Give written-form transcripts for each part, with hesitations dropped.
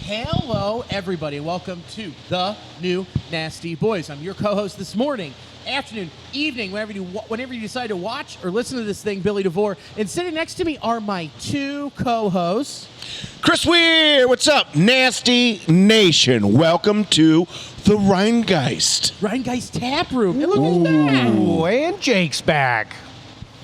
Hello, everybody. Welcome to the New Nasty Boys. I'm your co-host this morning, afternoon, evening, whenever you decide to watch or listen to this thing, Billy DeVore. And sitting next to me are my two co-hosts. Chris Weir, what's up, Nasty Nation? Welcome to the Rhinegeist. Rhinegeist Tap Room. And look who's back. Ooh, and Jake's back.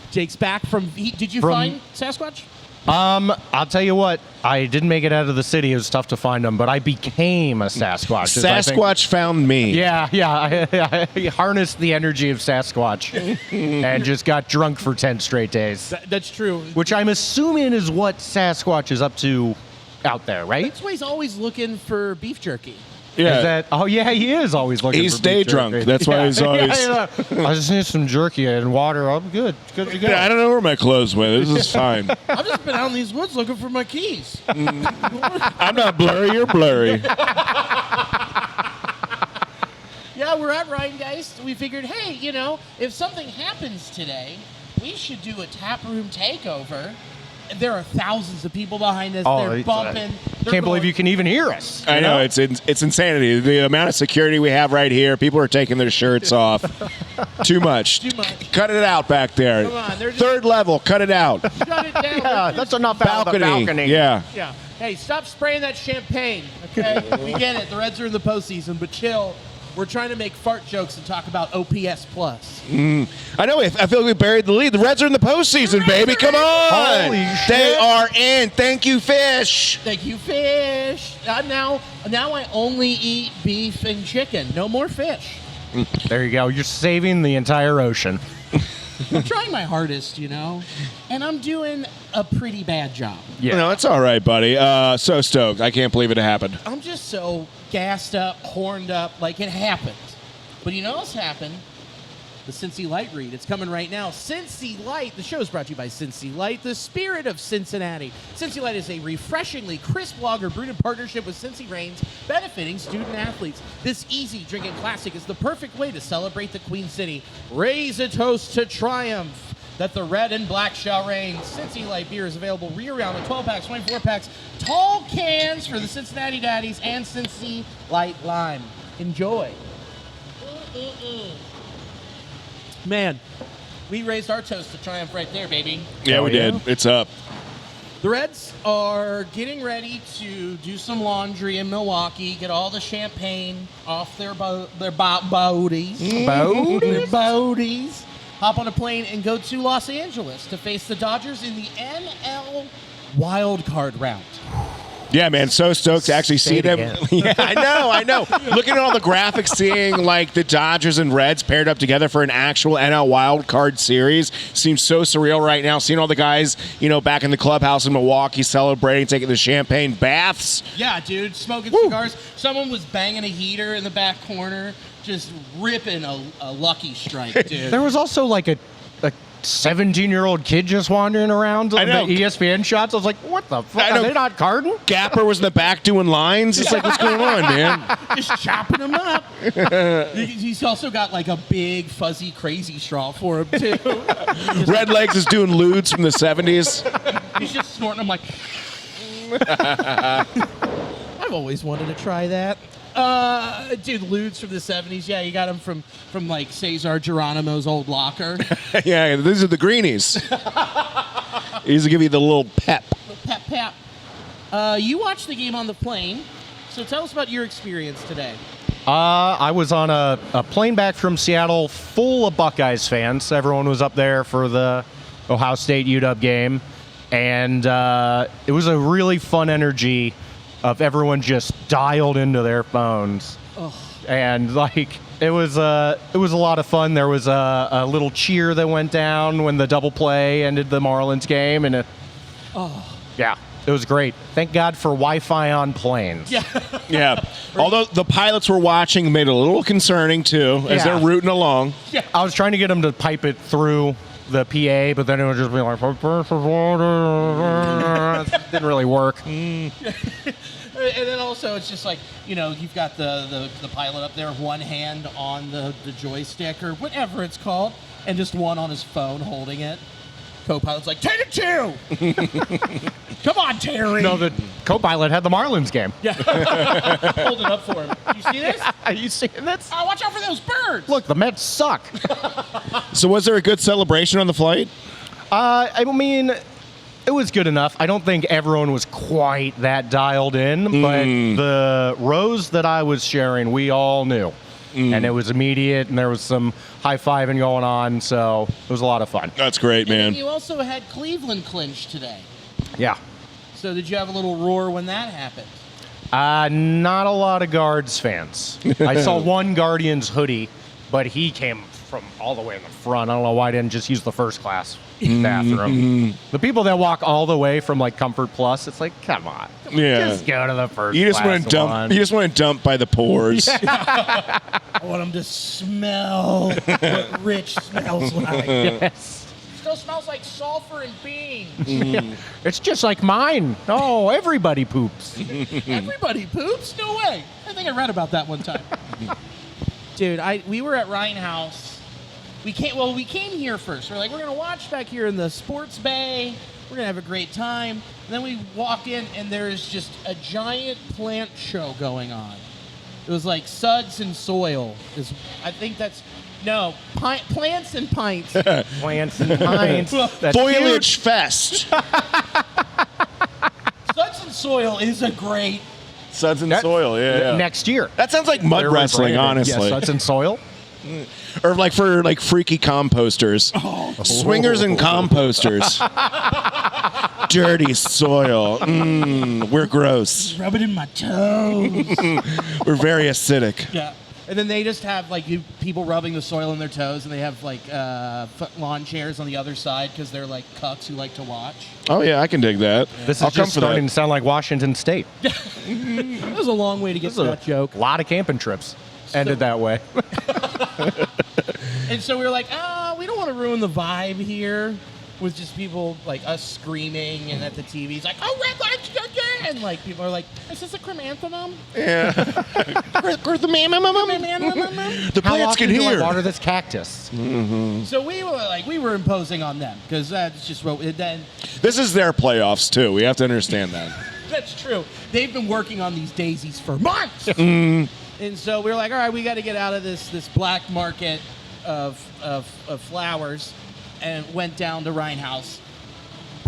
Jake's back from... Did you find Sasquatch? I'll tell you what. I didn't make it out of the city. It was tough to find them, but I became a Sasquatch. Sasquatch found me. Yeah. I harnessed the energy of Sasquatch and just got drunk for 10 straight days. That's true. Which I'm assuming is what Sasquatch is up to out there, right? That's why he's always looking for beef jerky. Yeah. He is always looking He's for day beef drunk. jerky. That's why he's always... I just need some jerky and water. I'm good. Good to go. I don't know where my clothes went. This is fine. I've just been out in these woods looking for my keys. I'm not blurry. You're blurry. Yeah, we're at Rhinegeist. We figured, hey, if something happens today, we should do a tap room takeover. There are thousands of people behind us. They're bumping. Can't believe you can even hear us. I know. It's insanity. The amount of security we have right here, people are taking their shirts off. Too much. Cut it out back there. Come on. Third level, cut it out. Shut it down. Yeah, that's enough out of the balcony. Yeah. Hey, stop spraying that champagne, okay? We get it. The Reds are in the postseason, but chill. We're trying to make fart jokes and talk about OPS+. I know. I feel like we buried the lead. The Reds are in the postseason, baby. Come on. Holy shit. They are in. Thank you, Fish. Thank you, fish. Now I only eat beef and chicken. No more fish. There you go. You're saving the entire ocean. I'm trying my hardest, and I'm doing a pretty bad job. Yeah. No, it's all right, buddy. So stoked. I can't believe it happened. I'm just so gassed up, horned up, like it happened. But you know what's happened? The Cincy Light read. It's coming right now. Cincy Light. The show is brought to you by Cincy Light, the spirit of Cincinnati. Cincy Light is a refreshingly crisp lager brewed in partnership with Cincy Reigns, benefiting student athletes. This easy drinking classic is the perfect way to celebrate the Queen City. Raise a toast to triumph that the red and black shall reign. Cincy Light beer is available year-round in 12-packs, 24-packs, tall cans for the Cincinnati Daddies, and Cincy Light Lime. Enjoy. Man, we raised our toast to triumph right there, baby. Yeah, we did. It's up. The Reds are getting ready to do some laundry in Milwaukee, get all the champagne off their boaties. Their boaties. Hop on a plane and go to Los Angeles to face the Dodgers in the NL Wild Card round. Yeah, man, so stoked to actually see them. Yeah, I know. Looking at all the graphics, seeing like the Dodgers and Reds paired up together for an actual NL Wild Card series seems so surreal right now. Seeing all the guys, back in the clubhouse in Milwaukee celebrating, taking the champagne baths. Yeah, dude, smoking cigars. Someone was banging a heater in the back corner, just ripping a lucky strike, dude. There was also like a 17-year-old kid just wandering around on the ESPN shots. I was like, what the fuck? Are they not carding? Gapper was in the back doing lines. It's like, what's going on, man? Just chopping them up. He's also got like a big, fuzzy, crazy straw for him, too. Redlegs is doing lewds from the 70s. He's just snorting them like... I've always wanted to try that. Dude, lewds from the 70s. Yeah, you got them from like Cesar Geronimo's old locker. Yeah, these are the greenies. These will give you the little pep. Pep. You watched the game on the plane, so tell us about your experience today. I was on a plane back from Seattle full of Buckeyes fans. Everyone was up there for the Ohio State UW game, and it was a really fun energy of everyone just dialed into their phones. Oh. And like it was a lot of fun. There was a little cheer that went down when the double play ended the Marlins game, and it was great. Thank God for Wi-Fi on planes. Yeah. Although the pilots were watching, made it a little concerning too as they're rooting along. Yeah. I was trying to get them to pipe it through the PA, but then it would just be like, it didn't really work. And then also it's just like, you've got the pilot up there, one hand on the joystick or whatever it's called, and just one on his phone holding it. Co-pilot's like, 10-2. Come on, Terry. No, the co-pilot had the Marlins game. Yeah. Hold it up for him. You see this? Are you seeing this? Oh, watch out for those birds. Look, the Mets suck. So was there a good celebration on the flight? I mean, it was good enough. I don't think everyone was quite that dialed in, but the rows that I was sharing, we all knew. And it was immediate, and there was some high-fiving going on, so it was a lot of fun. That's great, And man. then you also had Cleveland clinch today. Yeah. So did you have a little roar when that happened? Not a lot of Guards fans. I saw one Guardians hoodie, but he came from all the way in the front. I don't know why I didn't just use the first class bathroom. The people that walk all the way from like Comfort Plus, it's like, come on. Yeah. Just go to the first You just class want to dump. one. You just want to dump by the pores. I want them to smell what rich smells like. Yes. Still smells like sulfur and beans. Yeah. It's just like mine. Oh, everybody poops. Everybody poops? No way. I think I read about that one time. Dude, we were at Rhinegeist. We came here first. We're like, we're gonna watch back here in the sports bay. We're gonna have a great time. And then we walk in, and there's just a giant plant show going on. It was like Suds and Soil. Plants and Pints. Plants and pints. That's Foliage Fest. Suds and Soil is a great. Suds and That- Soil, yeah. Next year. That sounds like mud They're wrestling, rebranded. honestly. Yes, Suds and Soil. Or like for like freaky composters. Swingers and composters. Dirty soil. We're gross. Rub it in my toes. We're very acidic. Yeah. And then they just have like people rubbing the soil in their toes, and they have like lawn chairs on the other side because they're like cucks who like to watch. Oh yeah, I can dig that. This is I'll come just for starting that. to sound like Washington State. It was a long way to get to that joke. A lot of camping trips ended that way. And so we were like, we don't want to ruin the vibe here with just people like us screaming and at the TV's like, oh, Redlegs again! Like people are like, is this a chrysanthemum? Yeah. The The How plants often can do I hear. water this cactus? So we were imposing on them because that's just what. Then This is their playoffs too. We have to understand that. that's true. They've been working on these daisies for months. And so we were like, all right, we got to get out of this black market of flowers, and went down to Rhinegeist,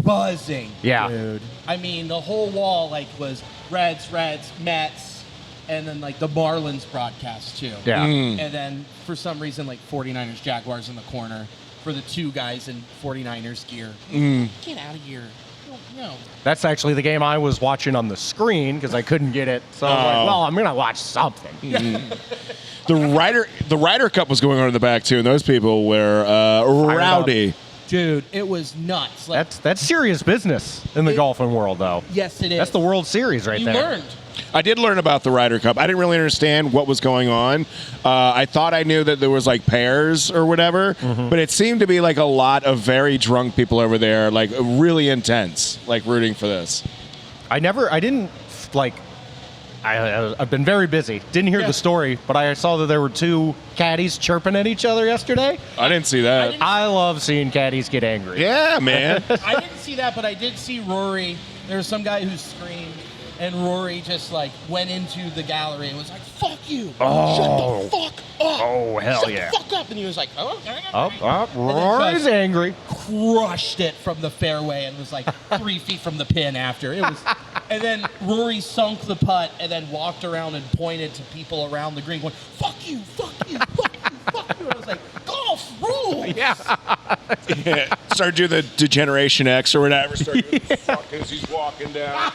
buzzing. Yeah. Dude. I mean, the whole wall was Reds, Mets, and then like the Marlins broadcast too. Yeah. And then for some reason, like 49ers, Jaguars in the corner for the two guys in 49ers gear. Get out of here. No. That's actually the game I was watching on the screen because I couldn't get it. So I was like, well, I'm going to watch something. The Ryder Cup was going on in the back too, and those people were rowdy. Dude, it was nuts. Like, That's serious business in the golfing world, though. yes, it is. That's the World Series right you there. learned. I did learn about the Ryder Cup. I didn't really understand what was going on. I thought I knew that there was like pairs or whatever, but it seemed to be like a lot of very drunk people over there, like really intense, like rooting for this. I've been very busy. Didn't hear the story, but I saw that there were two caddies chirping at each other yesterday. I didn't see that. I love seeing caddies get angry. Yeah, man. I didn't see that, but I did see Rory. There was some guy who screamed, and Rory just like went into the gallery and was like, "Fuck you! Shut the fuck up! Oh, hell Shut yeah. the fuck up!" And he was like, "Oh, okay." Rory's angry. Crushed it from the fairway and was like 3 feet from the pin after. It was, and then Rory sunk the putt and then walked around and pointed to people around the green, going, "Fuck you! Fuck you! Fuck you! Fuck you!" And I was like, "Golf rules!" Yeah. Yeah. Started doing the Degeneration X or whatever. Started doing the fuck as he's walking down.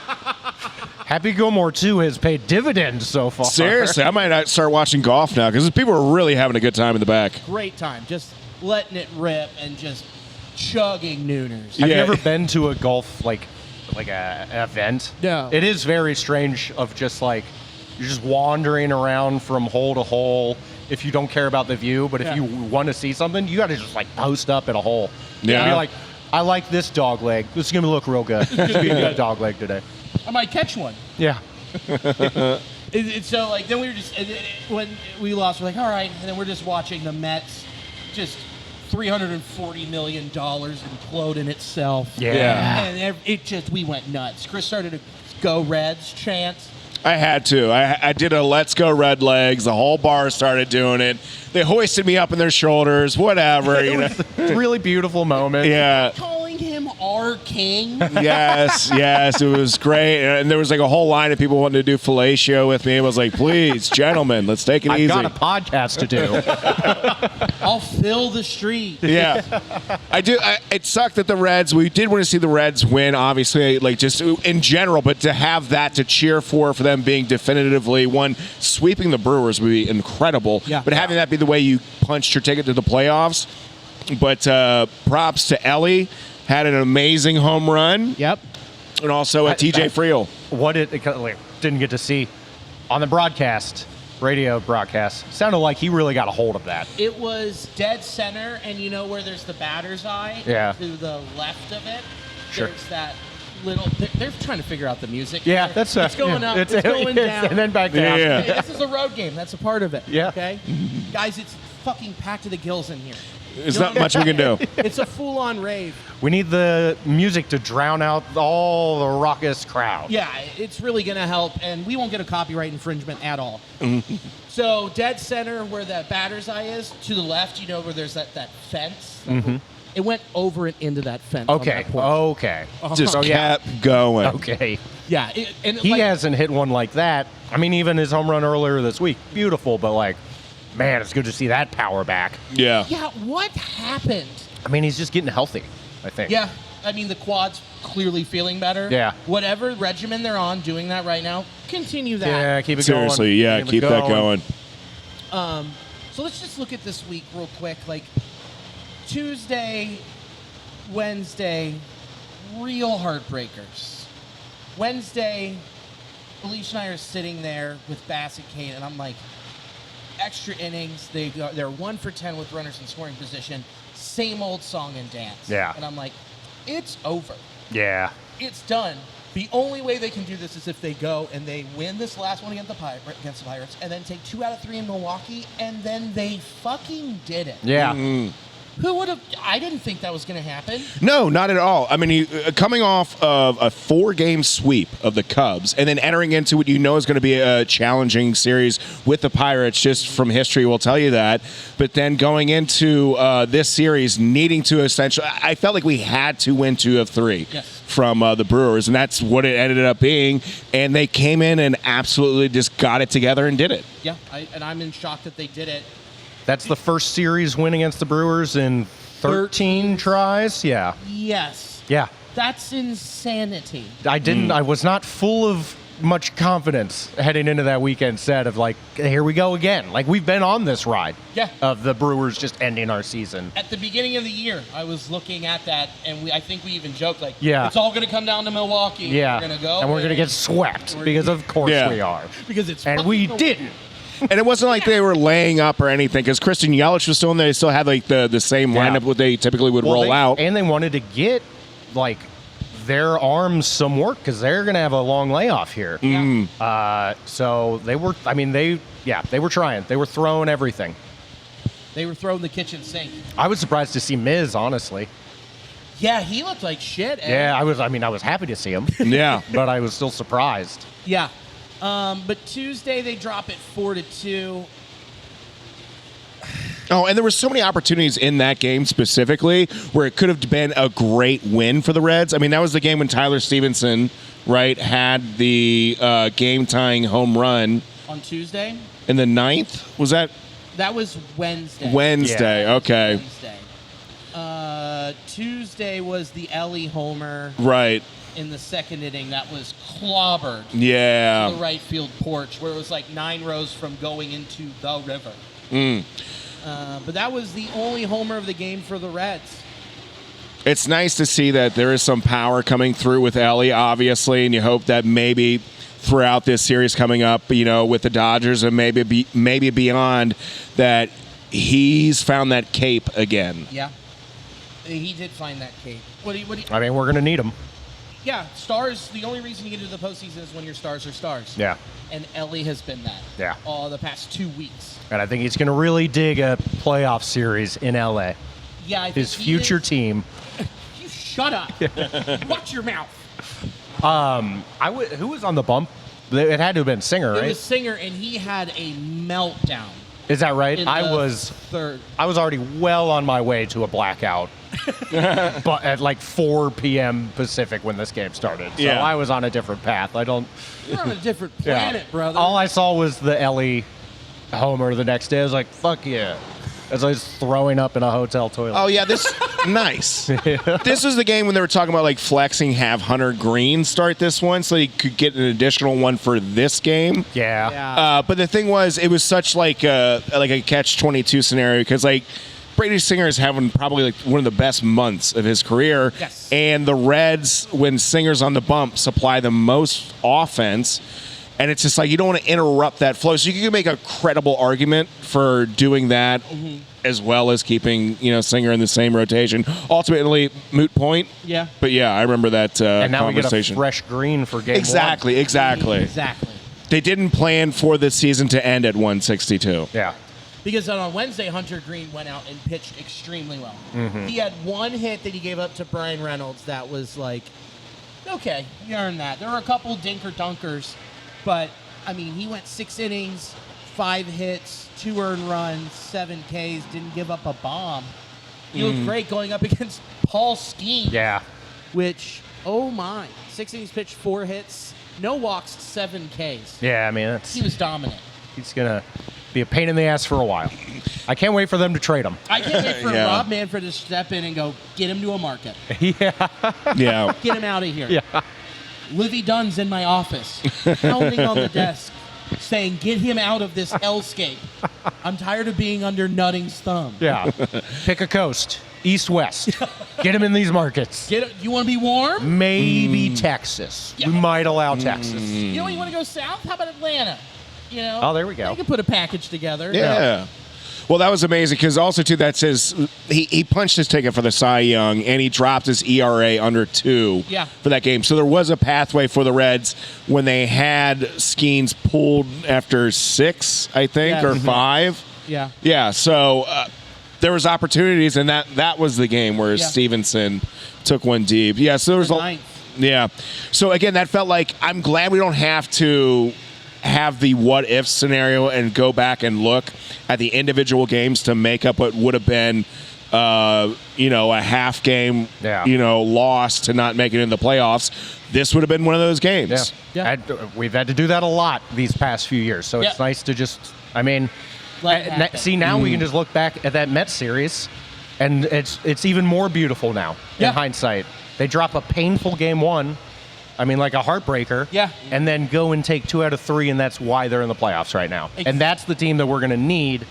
Happy Gilmore 2 has paid dividends so far. Seriously, I might not start watching golf now because people are really having a good time in the back. Great time, just letting it rip and just chugging nooners. Have you Yeah. ever been to a golf like an event? No. It is very strange of just like you're just wandering around from hole to hole if you don't care about the view, but if Yeah. you want to see something, you got to just like post up at a hole. Yeah. Be like, I like this dog leg. This is going to look real good. This is going to be a good dog leg today. I might catch one. Yeah. So like then we were just when we lost, we're like, all right, and then we're just watching the Mets just $340 million implode in itself. Yeah. And we went nuts. Chris started to go Reds chant. I had to. I did a "Let's Go Redlegs." The whole bar started doing it. They hoisted me up on their shoulders. Whatever, It was a really beautiful moment. Yeah. Calling him our king. Yes, it was great. And there was like a whole line of people wanting to do fellatio with me. I was like, please, gentlemen, let's take it I've easy. got a podcast to do. I'll fill the street. Yeah, I do. It sucked that the Reds. We did want to see the Reds win, obviously, like just in general. But to have that to cheer for them being definitively one sweeping the Brewers would be incredible. Yeah. But having that be the way you punched your ticket to the playoffs. But props to Ellie, had an amazing home run. Yep. And also TJ Friel. What didn't get to see on the radio broadcast. Sounded like he really got a hold of that. It was dead center, and you know where there's the batter's eye? Yeah. To the left of it. Sure. There's that little. They're trying to figure out the music. Yeah, here. that's it's going up. It's going down. And then back down. Yeah. Hey, this is a road game. That's a part of it. Yeah. Okay. Guys, it's fucking packed to the gills in here. There's not much we can do. It's a full-on rave. We need the music to drown out all the raucous crowd. Yeah, it's really going to help, and we won't get a copyright infringement at all. So dead center where that batter's eye is, to the left, you know where there's that fence? It went over and into that fence. Okay. On that porch. Okay. Just kept going. Okay. Yeah. He hasn't hit one like that. I mean, even his home run earlier this week, beautiful, but like, man, it's good to see that power back. Yeah. Yeah, what happened? I mean, he's just getting healthy, I think. Yeah, I mean, the quad's clearly feeling better. Yeah. Whatever regimen they're on, doing that right now, continue that. Yeah, keep it Seriously, going. yeah, keep that going. So let's just look at this week real quick. Like, Tuesday, Wednesday, real heartbreakers. Wednesday, Alicia and I are sitting there with Bassett Kane, and I'm like, extra innings. They're 1 for 10 with runners in scoring position. Same old song and dance. Yeah. And I'm like, it's over. Yeah. It's done. The only way they can do this is if they go and they win this last one against the Pirates, and then take 2 out of 3 in Milwaukee, and then they fucking did it. Yeah. Who would have? I didn't think that was going to happen. No, not at all. I mean, coming off of a 4-game sweep of the Cubs and then entering into what you know is going to be a challenging series with the Pirates, just from history will tell you that. But then going into this series, needing to essentially, I felt like we had to win 2 of 3 from the Brewers, and that's what it ended up being. And they came in and absolutely just got it together and did it. Yeah, and I'm in shock that they did it. That's the first series win against the Brewers in 13 tries. Yeah. Yes. Yeah. That's insanity. I was not full of much confidence heading into that weekend set of like, here we go again. Like, we've been on this ride of the Brewers just ending our season. At the beginning of the year, I was looking at that, and I think we even joked, like, Yeah. it's all going to come down to Milwaukee. Yeah. We're going to go. And we're going to get swept because of course we are. Because it's And we didn't. And it wasn't like they were laying up or anything, because Christian Yelich was still in there. They still had like the same lineup what they typically would roll out. And they wanted to get like their arms some work because they're going to have a long layoff here. So they were. I mean, they were trying. They were throwing everything. They were throwing the kitchen sink. I was surprised to see Miz, honestly. Yeah, he looked like shit. Yeah, I was happy to see him. Yeah, but I was still surprised. Yeah. But Tuesday they drop it 4-2. Oh, and there were so many opportunities in that game specifically where it could have been a great win for the Reds. I mean, that was the game when Tyler Stevenson, right, had the game-tying home run. On Tuesday? In the 9th? Was that? That was Wednesday. Wednesday, okay. Wednesday. Tuesday was the Ellie homer. Right. In the second inning, that was clobbered. Yeah. To the right field porch, where it was like 9 rows from going into the river. But that was the only homer of the game for the Reds. It's nice to see that there is some power coming through with Ellie, obviously, and you hope that maybe throughout this series coming up, you know, with the Dodgers and maybe beyond, that he's found that cape again. Yeah. He did find that cape. I mean, we're going to need him. Yeah, stars, the only reason you get into the postseason is when your stars are stars. Yeah. And Ellie has been that. Yeah. All the past 2 weeks. And I think he's going to really dig a playoff series in L.A. Yeah, I think his he future is. team. You shut up. Watch your mouth. Who was on the bump? It had to have been Singer, It right? was Singer, and he had a meltdown. Is that right? In I the was third. already well on my way to a blackout, but at like 4 p.m. Pacific when this game started. So Yeah. I was on a different path. You're on a different planet, brother. All I saw was the Ellie homer the next day. I was like, fuck yeah. As I was throwing up in a hotel toilet. Oh yeah, this nice. This was the game when they were talking about like flexing, have Hunter Green start this one, so you could get an additional one for this game. Yeah. Yeah. But the thing was, it was such like a catch-22 scenario because like Brady Singer is having probably like one of the best months of his career. Yes. And the Reds, when Singer's on the bump, supply the most offense. And it's just like you don't want to interrupt that flow. So you can make a credible argument for doing that as well as keeping, Singer in the same rotation. Ultimately, moot point. Yeah. But yeah, I remember that And now we get a conversation. fresh Green for game Exactly. Exactly. They didn't plan for the season to end at 162. 1. Yeah. Because on Wednesday, Hunter Green went out and pitched extremely well. He had one hit that he gave up to Brian Reynolds that was like, okay, you earned that. There were a couple dinker-dunkers, but, I mean, he went 6 innings, 5 hits, 2 earned runs, 7 Ks, didn't give up a bomb. He looked great going up against Paul Skeen, Yeah. which, oh my, 6 innings pitched, 4 hits, no walks, 7 Ks. Yeah, I mean, He was dominant. he's going to be a pain in the ass for a while. I can't wait for them to trade him. I can't wait for Yeah. Rob Manfred to step in and go, get him to a market. Yeah. Get him out of here. Yeah. Livy Dunn's in my office, pounding on the desk, saying, get him out of this hellscape. I'm tired of being under Nutting's thumb. Yeah. Pick a coast. East, west. Get him in these markets. You want to be warm? Maybe Texas. Yeah. We might allow Texas. You know, you want to go south? How about Atlanta? You know? Oh, there we go. You can put a package together. Yeah. Well, that was amazing because also, too, that says he punched his ticket for the Cy Young and he dropped his ERA under 2 for that game. So there was a pathway for the Reds when they had Skeens pulled after 6, I think, Yes. or 5. Yeah. Yeah, so there was opportunities, and that was the game where Yeah. Stevenson took one deep. Yeah, so there was The a ninth. yeah. So again, that felt like I'm glad we don't have to have the what if scenario and go back and look at the individual games to make up what would have been a half game loss to not make it in the playoffs. This would have been one of those games. Yeah. We've had to do that a lot these past few years, so it's Yeah. nice to just, I mean, Let it happen. see, now we can just look back at that Mets series, and it's even more beautiful now Yeah. in hindsight. They drop a painful game 1, I mean, like a heartbreaker, Yeah. and then go and take 2 out of 3, and that's why they're in the playoffs right now. And that's the team that we're going to need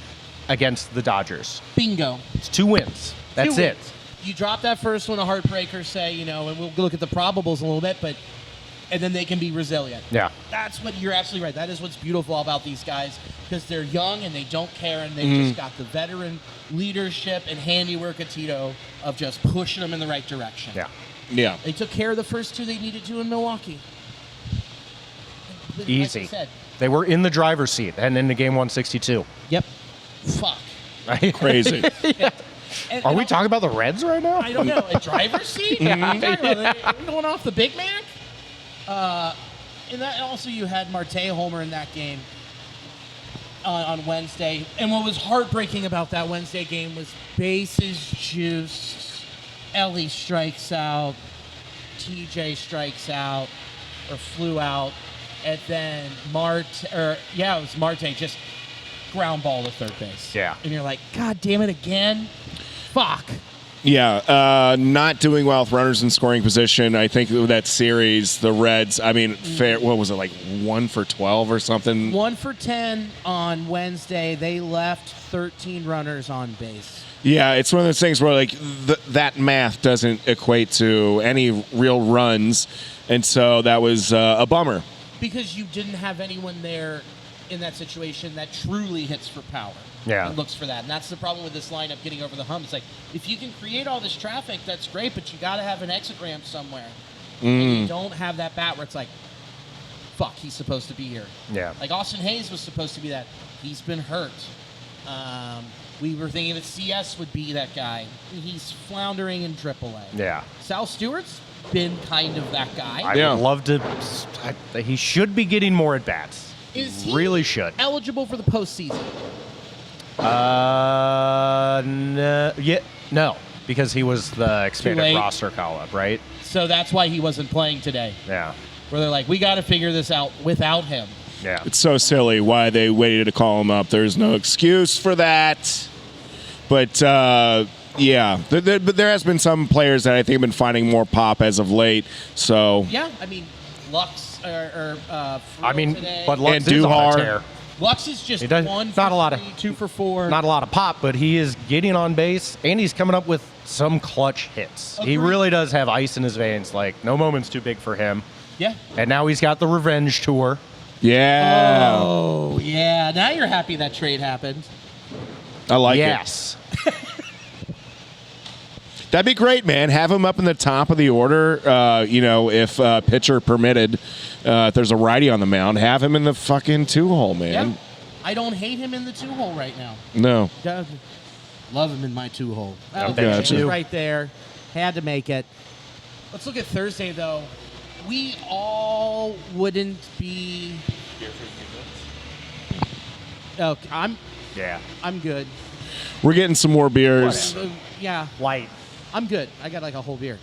against the Dodgers. Bingo. It's 2 wins. That's 2 it. wins. You drop that first one, a heartbreaker, say, and we'll look at the probables a little bit, and then they can be resilient. Yeah. That's what you're absolutely right. That is what's beautiful about these guys because they're young and they don't care and they just got the veteran leadership and handiwork of Tito of just pushing them in the right direction. Yeah. Yeah. They took care of the first 2 they needed to in Milwaukee. Like Easy. I said. They were in the driver's seat and into game 162. Yep. Fuck. Crazy. And, Are we talking about the Reds right now? I don't know. A driver's seat? What are you talking about? Are we going off the Big Mac? And that also you had Marte homer in that game on Wednesday. And what was heartbreaking about that Wednesday game was bases juiced. Ellie strikes out. TJ strikes out or flew out. And then it was Marte just ground ball to third base. Yeah. And you're like, God damn it again. Fuck. Yeah, not doing well with runners in scoring position. I think that series, the Reds, I mean, what was it, like 1 for 12 or something? 1 for 10 on Wednesday. They left 13 runners on base. Yeah, it's one of those things where, like, that math doesn't equate to any real runs, and so that was a bummer. Because you didn't have anyone there in that situation that truly hits for power. Yeah. And looks for that. And that's the problem with this lineup getting over the hump. It's like, if you can create all this traffic, that's great, but you got to have an exit ramp somewhere. And you don't have that bat where it's like, fuck, he's supposed to be here. Yeah. Like Austin Hayes was supposed to be that. He's been hurt. We were thinking that CS would be that guy. He's floundering in AAA. Yeah. Sal Stewart's been kind of that guy. I would love to. He should be getting more at bats. Is he really should. eligible for the postseason? No, because he was the expanded late. roster call-up, right? So that's why he wasn't playing today. Yeah. Where they're like, we got to figure this out without him. Yeah. It's so silly why they waited to call him up. There's no excuse for that. But yeah, but there has been some players that I think have been finding more pop as of late. So Yeah, I mean, Lux today. but Lux And is on a Duhar. Lux tear. is just He does- 1 not for a lot of- 3, 2 for 4. Not a lot of pop, but he is getting on base, and he's coming up with some clutch hits. He Agreed. really does have ice in his veins. Like, no moment's too big for him. Yeah. And now he's got the revenge tour. yeah, Oh, yeah. Now you're happy that trade happened. I like it. Yes. That'd be great, man. Have him up in the top of the order. If pitcher permitted, if there's a righty on the mound, have him in the fucking 2-hole, man. Yeah. I don't hate him in the 2-hole right now. No. Love him in my 2-hole. Gotcha. Right there. Had to make it. Let's look at Thursday, though. We all wouldn't be. Oh, I'm good. We're getting some more beers. Yeah, Light. I'm good. I got like a whole beer.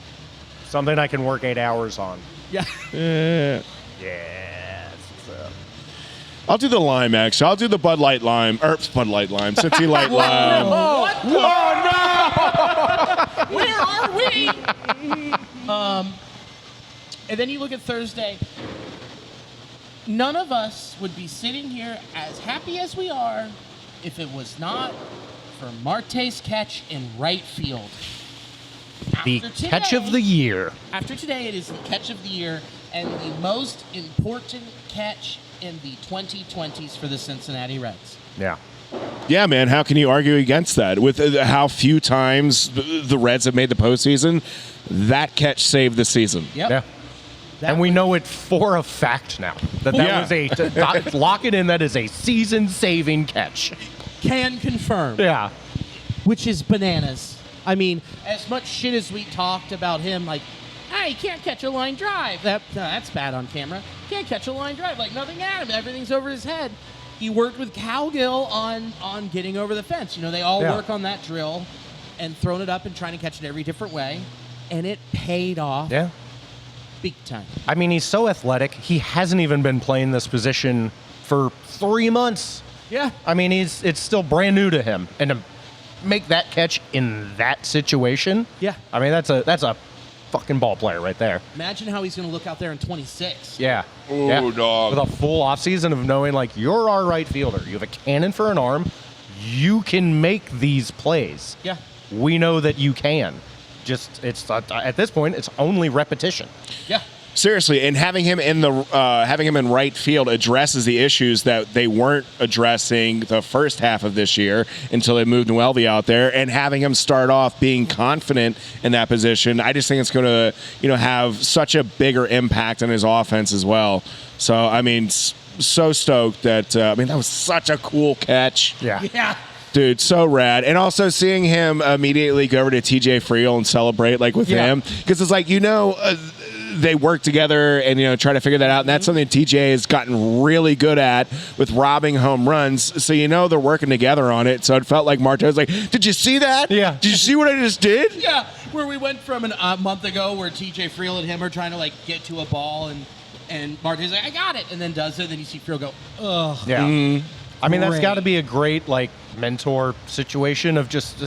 Something I can work 8 hours on. Yeah. Eh. Yes. I'll do the lime, actually. I'll do the Bud Light lime. Bud Light lime. Cincy Light lime. What? Where are we? And then you look at Thursday. None of us would be sitting here as happy as we are if it was not for Marte's catch in right field. The After catch today- of the year. After today, it is the catch of the year and the most important catch in the 2020s for the Cincinnati Reds. Yeah. Yeah, man. How can you argue against that? With how few times the Reds have made the postseason, that catch saved the season. Yep. Yeah. And we know it for a fact now that was lock it in. That is a season-saving catch. Can confirm. Yeah. Which is bananas. I mean, as much shit as we talked about him, like, hey, he can't catch a line drive. That's bad on camera. Can't catch a line drive. Like, nothing at him. Everything's over his head. He worked with Cowgill on getting over the fence. You know, they all work on that drill and throwing it up and trying to catch it every different way. And it paid off Yeah. big time. I mean, he's so athletic. He hasn't even been playing this position for 3 months. Yeah. I mean, it's still brand new to him, and to make that catch in that situation, Yeah. I mean, that's a fucking ball player right there. Imagine how he's going to look out there in 26. Yeah. Ooh, yeah. dog. With a full offseason of knowing, like, you're our right fielder. You have a cannon for an arm. You can make these plays. Yeah. We know that you can. Just, it's at this point, it's only repetition. Yeah. Seriously, and having him in right field addresses the issues that they weren't addressing the first half of this year until they moved Noelvi out there, and having him start off being confident in that position, I just think it's going to have such a bigger impact on his offense as well. So I mean, so stoked that that was such a cool catch. Yeah. Yeah. Dude, so rad. And also seeing him immediately go over to TJ Friel and celebrate with him. Because it's like, they work together and, try to figure that out. And that's something TJ has gotten really good at with robbing home runs. So, they're working together on it. So it felt like Marte was like, did you see that? Yeah. Did you see what I just did? Yeah. Where we went from a month ago where TJ Friel and him are trying to, get to a ball and Marte's like, I got it. And then does it. Then you see Friel go, ugh. Yeah. Mm-hmm. I mean, that's Great. got to be a great, mentor situation of just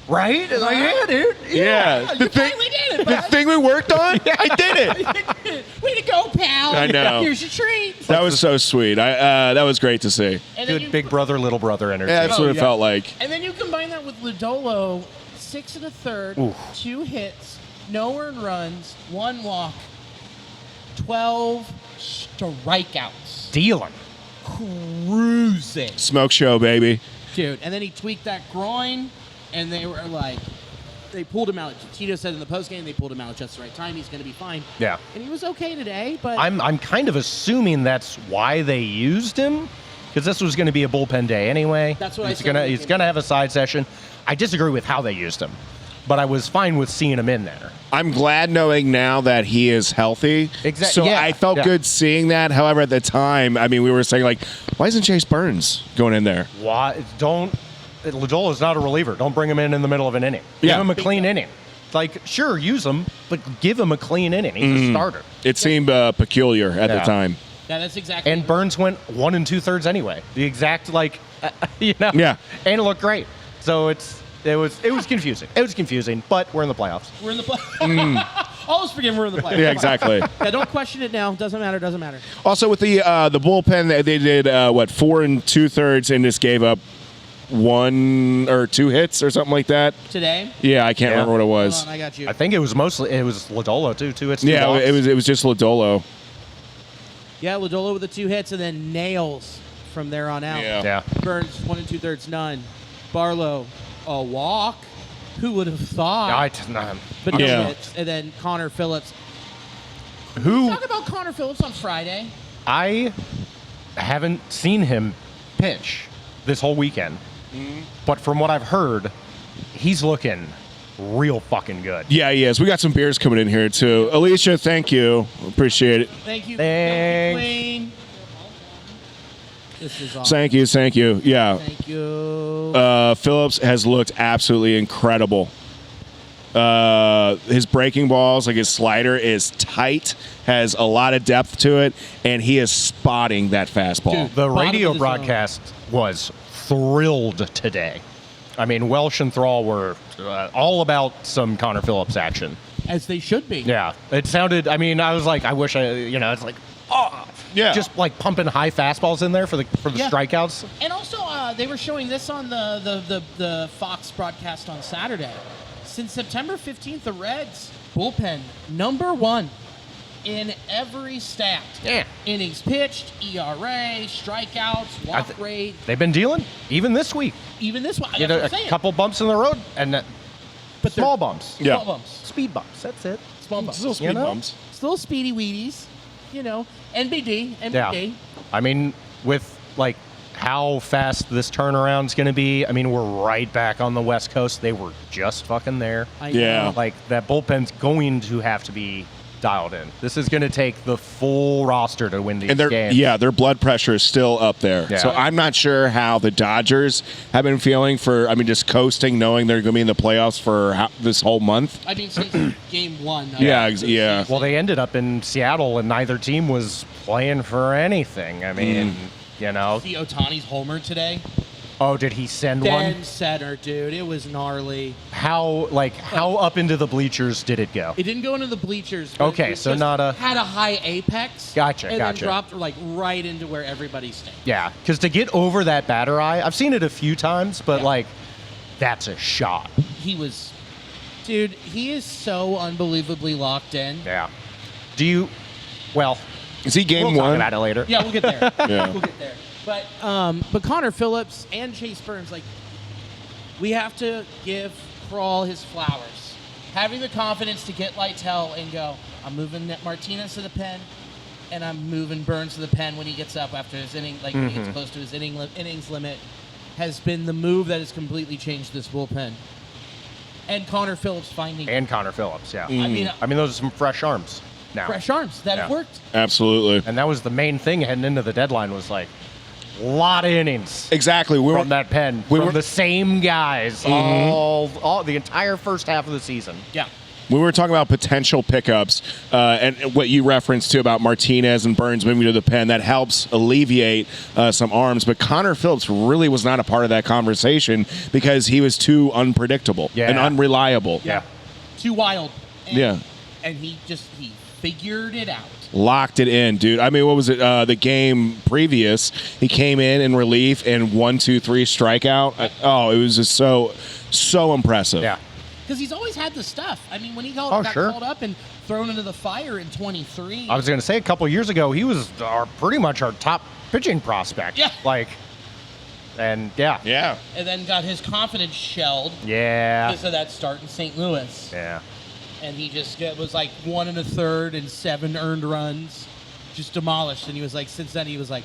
right? Like, yeah, dude. Yeah. You finally did it, The bud. thing we worked on, I did it. Way to go, pal. I know. Here's your treat. That was so sweet. That was great to see. And then Good big brother, little brother energy. Yeah, that's what it felt like. And then you combine that with Lodolo, 6 1/3, Oof. 2 hits, no earned runs, 1 walk, 12 strikeouts. Dealing. Cruising. Smoke show, baby. Dude, and then he tweaked that groin, and they were like, they pulled him out. Tito said in the postgame they pulled him out at just the right time. He's going to be fine. Yeah. And he was okay today, but I'm kind of assuming that's why they used him, because this was going to be a bullpen day anyway. That's what I he's said gonna when he he's came gonna have a side session. I disagree with how they used him, but I was fine with seeing him in there. I'm glad knowing now that he is healthy. Exactly. So I felt good seeing that. However, at the time, I mean, we were saying, like, why isn't Chase Burns going in there? Why don't Lodolo is not a reliever? Don't bring him in the middle of an inning. Yeah. Give him a clean inning. Like, sure, use him, but give him a clean inning. He's a starter. It seemed peculiar at the time. Yeah, that's exactly. And Burns went 1 2/3 anyway. The exact Yeah. And it looked great. So it was confusing. It was confusing, but we're in the playoffs. We're in the playoffs. Always forget we're in the playoffs. Yeah, exactly. Yeah, don't question it now. Doesn't matter. Doesn't matter. Also, with the bullpen, they did 4 2/3 and just gave up 1 or 2 hits or something like that. Today. Yeah, I can't remember what it was. Hold on, I got you. I think it was Lodolo too. 2 hits. 2 Yeah, walks. it was just Lodolo. Yeah, Lodolo with the 2 hits and then nails from there on out. Yeah. Burns 1 2/3 none. Barlow a walk. Who would have thought? But no Yeah. hits. And then Connor Phillips. Who Talk about Connor Phillips on Friday. I haven't seen him pitch this whole weekend, but from what I've heard, he's looking real fucking good. Yeah, he is. We got some beers coming in here, too. Alicia, thank you. Appreciate it. Thank you. Thanks. Queen. This is awesome. Thank you. Yeah. Thank you. Phillips has looked absolutely incredible. His breaking balls, like his slider, is tight, has a lot of depth to it, and he is spotting that fastball. Dude, the Bottom radio of the broadcast was thrilled today. I mean, Welsh and Thrall were all about some Connor Phillips action. As they should be. Yeah, it sounded. I mean, I was like, I wish it's like, Yeah. just like pumping high fastballs in there for the Yeah. strikeouts. And also, they were showing this on the Fox broadcast on Saturday. Since September 15th, the Reds bullpen #1 in every stat. Yeah. Innings pitched, ERA, strikeouts, walk rate. They've been dealing even this week. Even this one. You know, a couple bumps in the road and But small they're- bumps. Yeah. Small bumps. Speed bumps. That's it. Small bumps. Still speed You know? bumps. Still speedy weedies. NBD. Yeah. I mean, with like how fast this turnaround's going to be, I mean, we're right back on the West Coast. They were just fucking there. Yeah. Like, that bullpen's going to have to be dialed in. This is going to take the full roster to win these And games. their blood pressure is still up there. Yeah. So I'm not sure how the Dodgers have been feeling just coasting, knowing they're going to be in the playoffs for this whole month. I mean, since game 1. Yeah. Well, they ended up in Seattle, and neither team was playing for anything. I mean, See Otani's homer today? Oh, did he send one? Dead center, dude. It was gnarly. How up into the bleachers did it go? It didn't go into the bleachers. But Okay, it so just not a- had a high apex. Gotcha, and gotcha. then dropped like right into where everybody's staying. Yeah, because to get over that batter eye, I've seen it a few times, but Yeah. that's a shot. He was, dude. He is so unbelievably locked in. Yeah. Is he game We'll talk one? about it later. Yeah, we'll get there. Yeah. We'll get there. But Connor Phillips and Chase Burns, like, we have to give Krall his flowers. Having the confidence to get Lytle and go, I'm moving Martinez to the pen, and I'm moving Burns to the pen when he gets up after his inning, like when he gets close to his innings limit, has been the move that has completely changed this bullpen. And Connor Phillips finding And Connor Phillips, yeah. I mean, those are some fresh arms now. fresh arms that have Yeah. worked. Absolutely. And that was the main thing heading into the deadline was like a lot of innings Exactly. from that pen. From the same guys all the entire first half of the season. Yeah. We were talking about potential pickups and what you referenced to about Martinez and Burns moving to the pen. That helps alleviate some arms. But Connor Phillips really was not a part of that conversation because he was too unpredictable and unreliable. Yeah. Too wild. And, Yeah. And he figured it out. Locked it in, dude. I mean, what was it? The game previous, he came in relief and 1, 2, 3 strikeout. It was just so impressive. Yeah. Because he's always had the stuff. I mean, when he got called up and thrown into the fire in 23. I was going to say a couple years ago, he was pretty much our top pitching prospect. Yeah. Yeah. And then got his confidence shelled Yeah. because of that start in St. Louis. Yeah. And he just was like 1 1/3 and 7 earned runs, just demolished. And he was like, since then, he was like,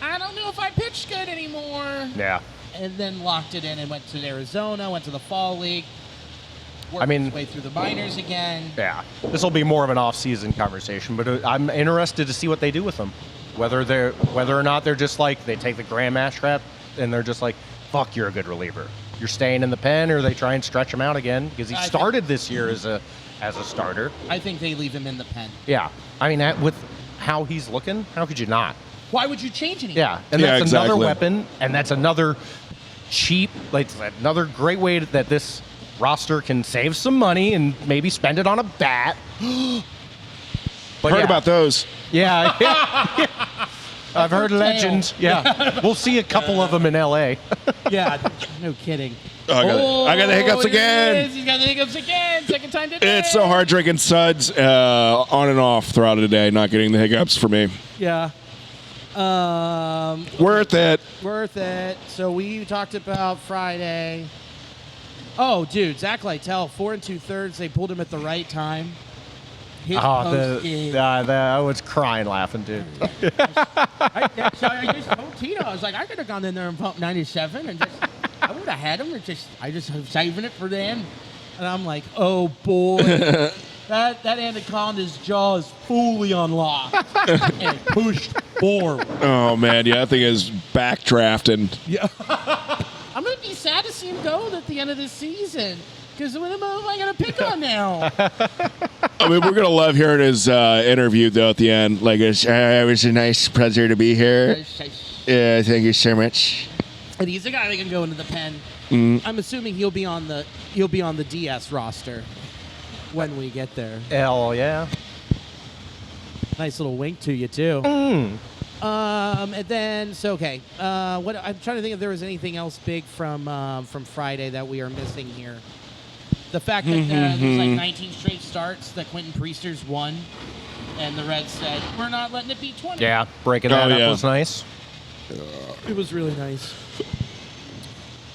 I don't know if I pitch much good anymore. Yeah. And then locked it in and went to Arizona, went to the Fall League. I mean, his way through the minors again. Yeah. This will be more of an off-season conversation, but I'm interested to see what they do with them. Whether or not they're just like, they take the Graham Ashcraft and they're just like, fuck, you're a good reliever. You're staying in the pen, or they try and stretch him out again because he started this year as a starter. I think they leave him in the pen. Yeah. I mean, with how he's looking, how could you not? Why would you change anything? Yeah. And that's another exactly. weapon, and that's another cheap, like another great way that this roster can save some money and maybe spend it on a bat. But Heard about those. Yeah. I've heard legends. Yeah. We'll see a couple of them in L.A. Yeah, no kidding. I got the hiccups here again. it is. He's got the hiccups again. Second time today. It's so hard drinking suds on and off throughout the day, not getting the hiccups for me. Yeah. Worth it. Worth it. So we talked about Friday. Oh, dude, Zach Lytle, 4 2/3. They pulled him at the right time. His post-game. I was crying laughing, dude. I just told Tito, I was like, I could have gone in there and pumped 97 and I would have had him. I just was saving it for them. And I'm like, oh boy, that anaconda's jaw is fully unlocked and pushed forward. Oh man, yeah, that thing is backdrafting. Yeah. I'm gonna be sad to see him go at the end of this season. Because who am I going to pick on now? I mean, we're going to love hearing his interview, though, at the end. Like, it was a nice pleasure to be here. Yeah, thank you so much. And he's a guy that can go into the pen. I'm assuming he'll be on the DS roster when we get there. Hell yeah. Nice little wink to you, too. And then, what I'm trying to think if there was anything else big from Friday that we are missing here. The fact that there's like 19 straight starts that Quentin Priesters won, and the Reds said, we're not letting it be 20. Yeah, breaking that up was nice. It was really nice.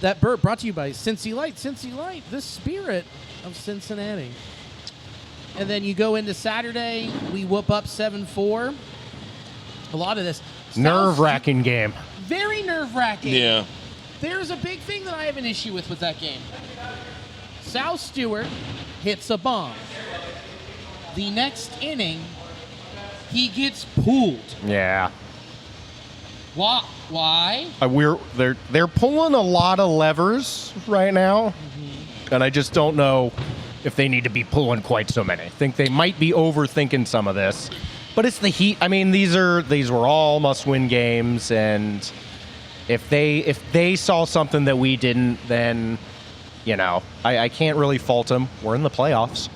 That burp brought to you by Cincy Light. Cincy Light, the spirit of Cincinnati. And then you go into Saturday, we whoop up 7-4. A lot of this. Nerve-wracking game. Very nerve-wracking. Yeah. There's a big thing that I have an issue with that game. Sal Stewart hits a bomb. The next inning, he gets pulled. Yeah. Why? They're pulling a lot of levers right now, and I just don't know if they need to be pulling quite so many. I think they might be overthinking some of this, but it's the heat. I mean, these were all must-win games, and if they saw something that we didn't, then I can't really fault them. We're in the playoffs.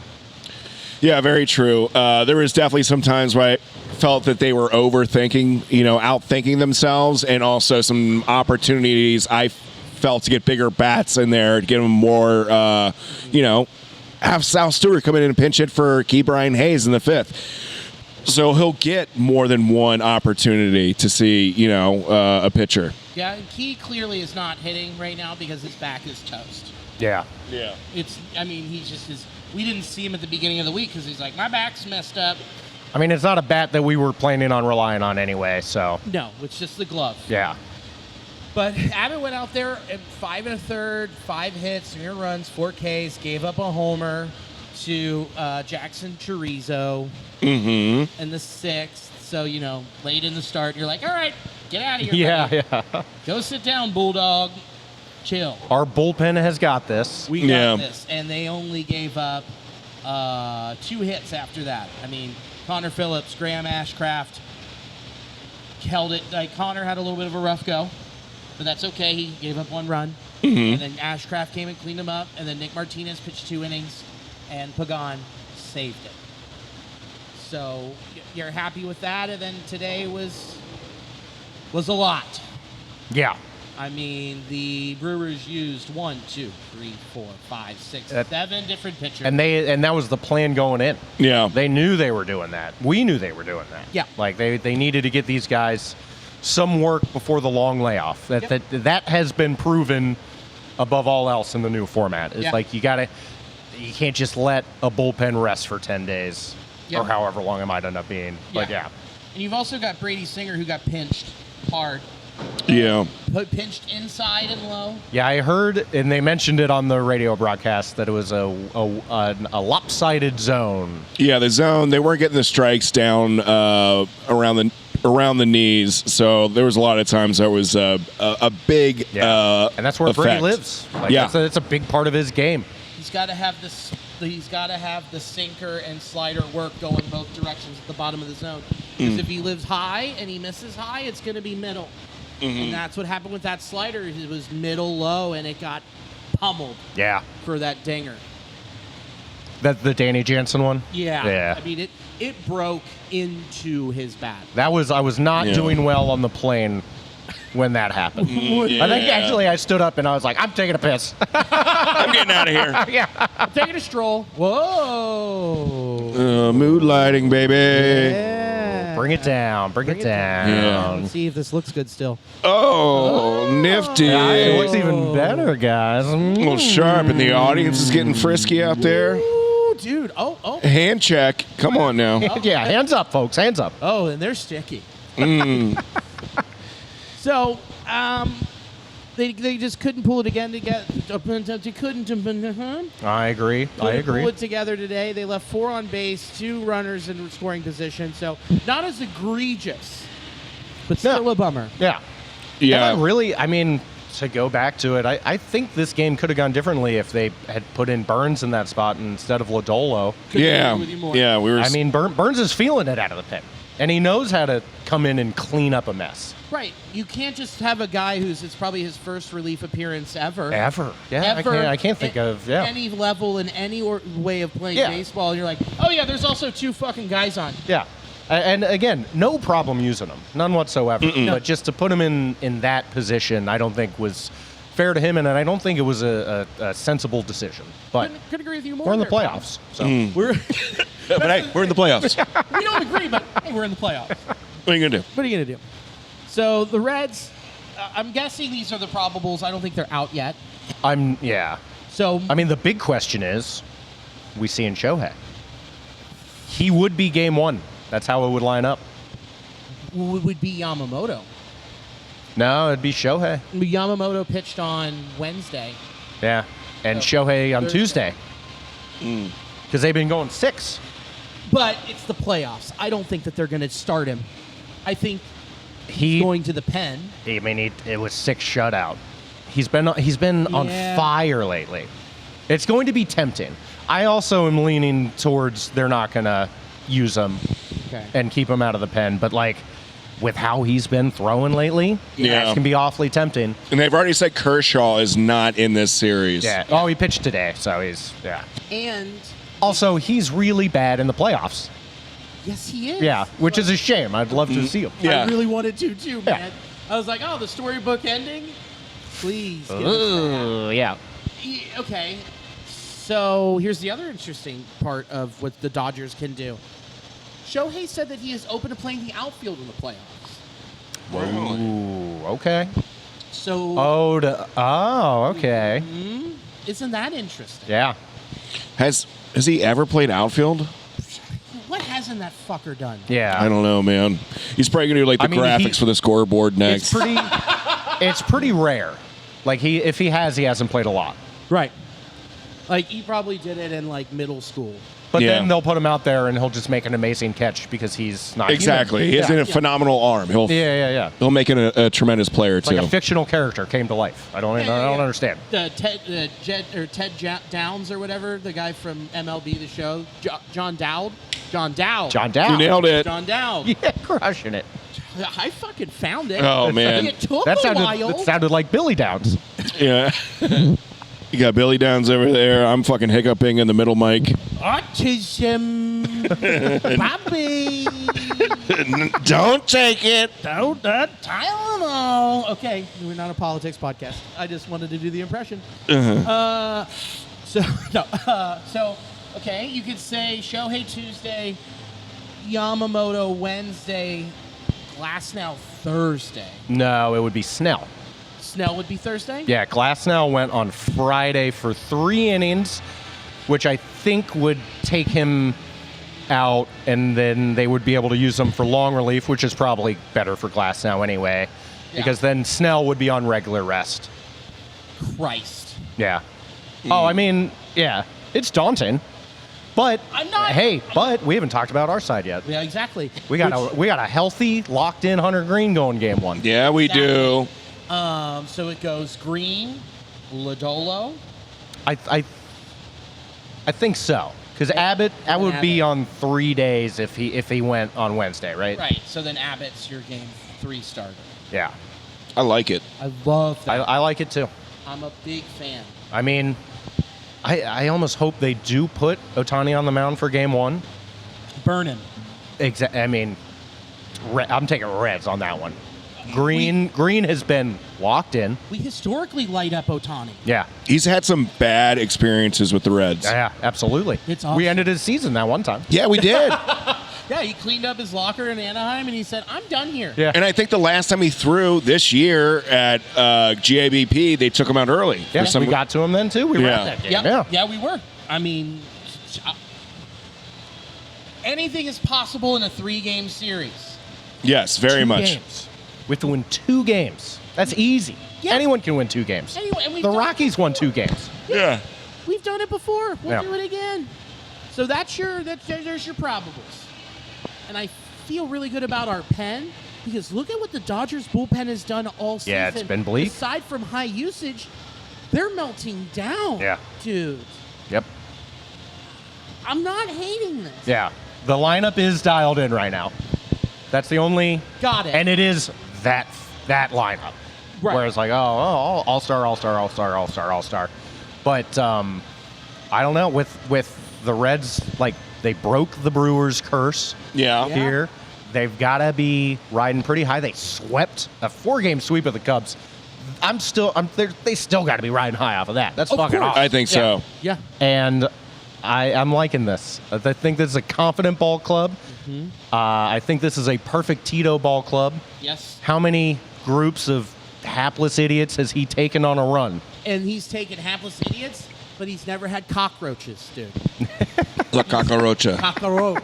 Yeah, very true. There was definitely some times where I felt that they were overthinking, outthinking themselves, and also some opportunities I felt to get bigger bats in there, to get them more, have Sal Stewart come in and pinch hit for Key Brian Hayes in the 5th. So he'll get more than one opportunity to see, a pitcher. Yeah, and Key clearly is not hitting right now because his back is toast. Yeah. Yeah. He's just we didn't see him at the beginning of the week because he's like, my back's messed up. I mean, it's not a bat that we were planning on relying on anyway, so. No, it's just the glove. Yeah. But Abbott went out there at 5 1/3, 5 hits, 3 runs, 4 Ks, gave up a homer to Jackson Chorizo in the 6th. So, late in the start, you're like, all right, get out of here. Yeah. Go sit down, Bulldog. Chill. Our bullpen has got this. We got this. And they only gave up 2 hits after that. I mean, Connor Phillips, Graham Ashcraft held it. Like, Connor had a little bit of a rough go, but that's okay. He gave up 1 run. And then Ashcraft came and cleaned him up. And then Nick Martinez pitched 2 innings, and Pagan saved it. So you're happy with that. And then today was a lot. Yeah. I mean, the Brewers used 1, 2, 3, 4, 5, 6, 7 different pitchers. And that was the plan going in. Yeah. They knew they were doing that. We knew they were doing that. Yeah. Like they needed to get these guys some work before the long layoff. That has been proven above all else in the new format. It's like you can't just let a bullpen rest for 10 days or however long it might end up being. But yeah. And you've also got Brady Singer, who got pinched hard Yeah. Pinched inside and low. Yeah, I heard, and they mentioned it on the radio broadcast, that it was a lopsided zone. Yeah, the zone, they weren't getting the strikes down around the knees, so there was a lot of times there was a big and that's where effect. Brady lives. Like, Yeah. that's a big part of his game. He's got to have this. He's got to have the sinker and slider work going both directions at the bottom of the zone. Because if he lives high and he misses high, it's going to be middle. And that's what happened with that slider. It was middle low, and it got pummeled Yeah. for that dinger. That the Danny Jansen one? Yeah. Yeah. I mean, it broke into his bat. I was not doing well on the plane when that happened. I think actually I stood up and I was like, I'm taking a piss. I'm getting out of here. Yeah. I'm taking a stroll. Whoa. Mood lighting, baby. Yeah. Bring it down. Bring it down. Yeah. Let's see if this looks good still. Oh, nifty. Yeah, it looks even better, guys. A little sharp, and the audience is getting frisky out there. Ooh, dude. Oh. Hand check. Come on now. Yeah, hands up, folks. Hands up. Oh, and they're sticky. So, they just couldn't pull it again. They couldn't. I agree. Pull it together today. They left 4 on base, 2 runners in scoring position. So not as egregious, but still a bummer. Yeah. Yeah. And I mean, to go back to it, I think this game could have gone differently if they had put in Burns in that spot instead of Lodolo. Yeah. Yeah. We were. I mean, Burns is feeling it out of the pit, and he knows how to come in and clean up a mess. Right. You can't just have a guy it's probably his first relief appearance ever. Yeah, I can't think of any level in any way of playing Yeah. baseball. And you're like, oh yeah, there's also 2 fucking guys on. Yeah. And again, no problem using him, none whatsoever. But just to put him in that position, I don't think was fair to him, and I don't think it was a sensible decision. But Could agree with you more. we're in the there, Kyle. playoffs, so but hey, we're in the playoffs. We don't agree, but hey, we're in the playoffs. What are you gonna do? What are you gonna do? So the Reds, I'm guessing these are the probables. I don't think they're out yet. So I mean, the big question is, we see in Shohei. He would be game 1. That's how it would line up. Would be Yamamoto. No, it'd be Shohei. Yamamoto pitched on Wednesday. Yeah, and Shohei on Thursday. Tuesday. Because they've been going 6. But it's the playoffs. I don't think that they're going to start him. I think he's going to the pen. I mean, it was 6 shutout. He's been on fire lately. It's going to be tempting. I also am leaning towards they're not going to use him and keep him out of the pen. But like, with how he's been throwing lately, it can be awfully tempting. And they've already said Kershaw is not in this series. Yeah. Oh, he pitched today, so And also, he's really bad in the playoffs. yes, he is. Yeah, which is a shame. I'd love to see him. Yeah. I really wanted to too, Yeah. man. I was like, oh, the storybook ending? Please. give us Ooh, yeah. that. Okay. So here's the other interesting part of what the Dodgers can do. Shohei said that he is open to playing the outfield in the playoffs. Ooh, okay. So Okay. isn't that interesting? Yeah. Has he ever played outfield? What hasn't that fucker done? Yeah. I don't know, man. He's probably gonna do like the graphics for the scoreboard next. It's pretty rare. Like if he hasn't played a lot. Right. Like he probably did it in like middle school. But then they'll put him out there and he'll just make an amazing catch because he's not exactly. human. He has a phenomenal arm. He'll make it a tremendous player it's too. like a fictional character came to life. I don't understand. Ted Downs or whatever, the guy from MLB The Show, John Dowd. John Dowd. You nailed it. John Dowd. Yeah, crushing it. I fucking found it. Oh, man. It took That a while. sounded like Billy Downs. Yeah. You got Billy Downs over there. I'm fucking hiccuping in the middle mic. Autism. Bobby. Don't take it. Don't Tylenol. Okay, we're not a politics podcast. I just wanted to do the impression. So okay, you could say Shohei Tuesday, Yamamoto Wednesday, Glasnow Thursday. No, it would be Snell. Snell would be Thursday? Yeah, Glasnow went on Friday for 3 innings, which I think would take him out, and then they would be able to use him for long relief, which is probably better for Glasnow anyway. because then Snell would be on regular rest. Christ. Yeah. Oh, I mean, yeah, it's daunting. But but we haven't talked about our side yet. Yeah, exactly. We got a healthy, locked-in Hunter Green going game one. Yeah, we do. So it goes Green, Lodolo. I think so. Because Abbott would be on 3 days if he went on Wednesday, right? Right. So then Abbott's your game 3 starter. Yeah. I like it. I love that. I like it too. I'm a big fan. I mean, I almost hope they do put Ohtani on the mound for game one. Burn him. I mean, I'm taking Reds on that one. Green has been locked in. We historically light up Ohtani. Yeah. He's had some bad experiences with the Reds. Yeah, absolutely. It's awesome. We ended his season that one time. Yeah, we did. Yeah, he cleaned up his locker in Anaheim, and he said, I'm done here. Yeah. And I think the last time he threw this year at GABP, they took him out early. Yeah, we got to him then, too. We were Yeah. at that game. Yep. Yeah, we were. I mean, anything is possible in a 3-game series. Yes, very Two much. games. We have to win 2 games. That's easy. Yeah. Anyone can win 2 games. Anyway, and we've The done- Rockies won 2 games. Yeah. We've done it before. We'll Yeah. do it again. So there's your probables. And I feel really good about our pen because look at what the Dodgers bullpen has done all season. Yeah, it's been bleak. Aside from high usage, they're melting down. Yeah. Dude, Yep. I'm not hating this. Yeah. The lineup is dialed in right now. That's the only. Got it. And it is that lineup. Right. Where it's like, all-star. But I don't know. With the Reds, like, they broke the Brewers' curse Yeah. here. They've got to be riding pretty high. They swept a 4-game sweep of the Cubs. They still got to be riding high off of that. That's Of fucking course. awesome. I think so. Yeah. And I'm liking this. I think this is a confident ball club. Mm-hmm. I think this is a perfect Tito ball club. Yes. How many groups of hapless idiots has he taken on a run? And he's taken hapless idiots, but he's never had cockroaches, dude. La Cacarocha. Cockroach.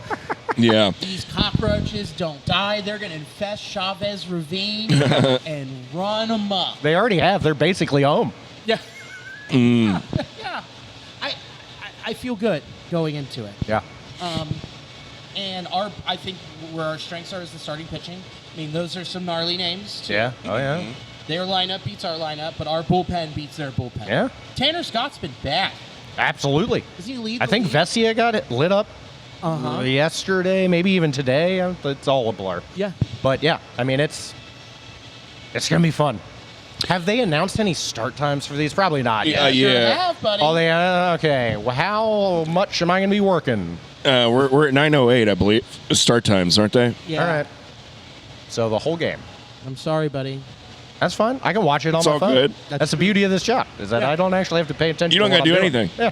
Yeah. These cockroaches don't die. They're going to infest Chavez Ravine and run amok. They already have. They're basically home. Yeah. Yeah. I feel good going into it. Yeah. And I think where our strengths are is the starting pitching. I mean, those are some gnarly names, too. Yeah. Oh, yeah. Their lineup beats our lineup, but our bullpen beats their bullpen. Yeah. Tanner Scott's been bad. Absolutely. Does he lead I the think league? Vesia got it lit up yesterday, maybe even today. It's all a blur. Yeah. But, yeah, I mean, it's going to be fun. Have they announced any start times for these? Probably not yet. Sure Yeah. have, buddy. Oh, they okay. Well, how much am I going to be working? We're at 9:08, I believe. Start times, aren't they? Yeah. All right. So the whole game. I'm sorry, buddy. That's fine. I can watch it on It's my all phone. good. That's the beauty of this job, is that Yeah. I don't actually have to pay attention. You don't to gotta what do I'm doing. anything. Yeah.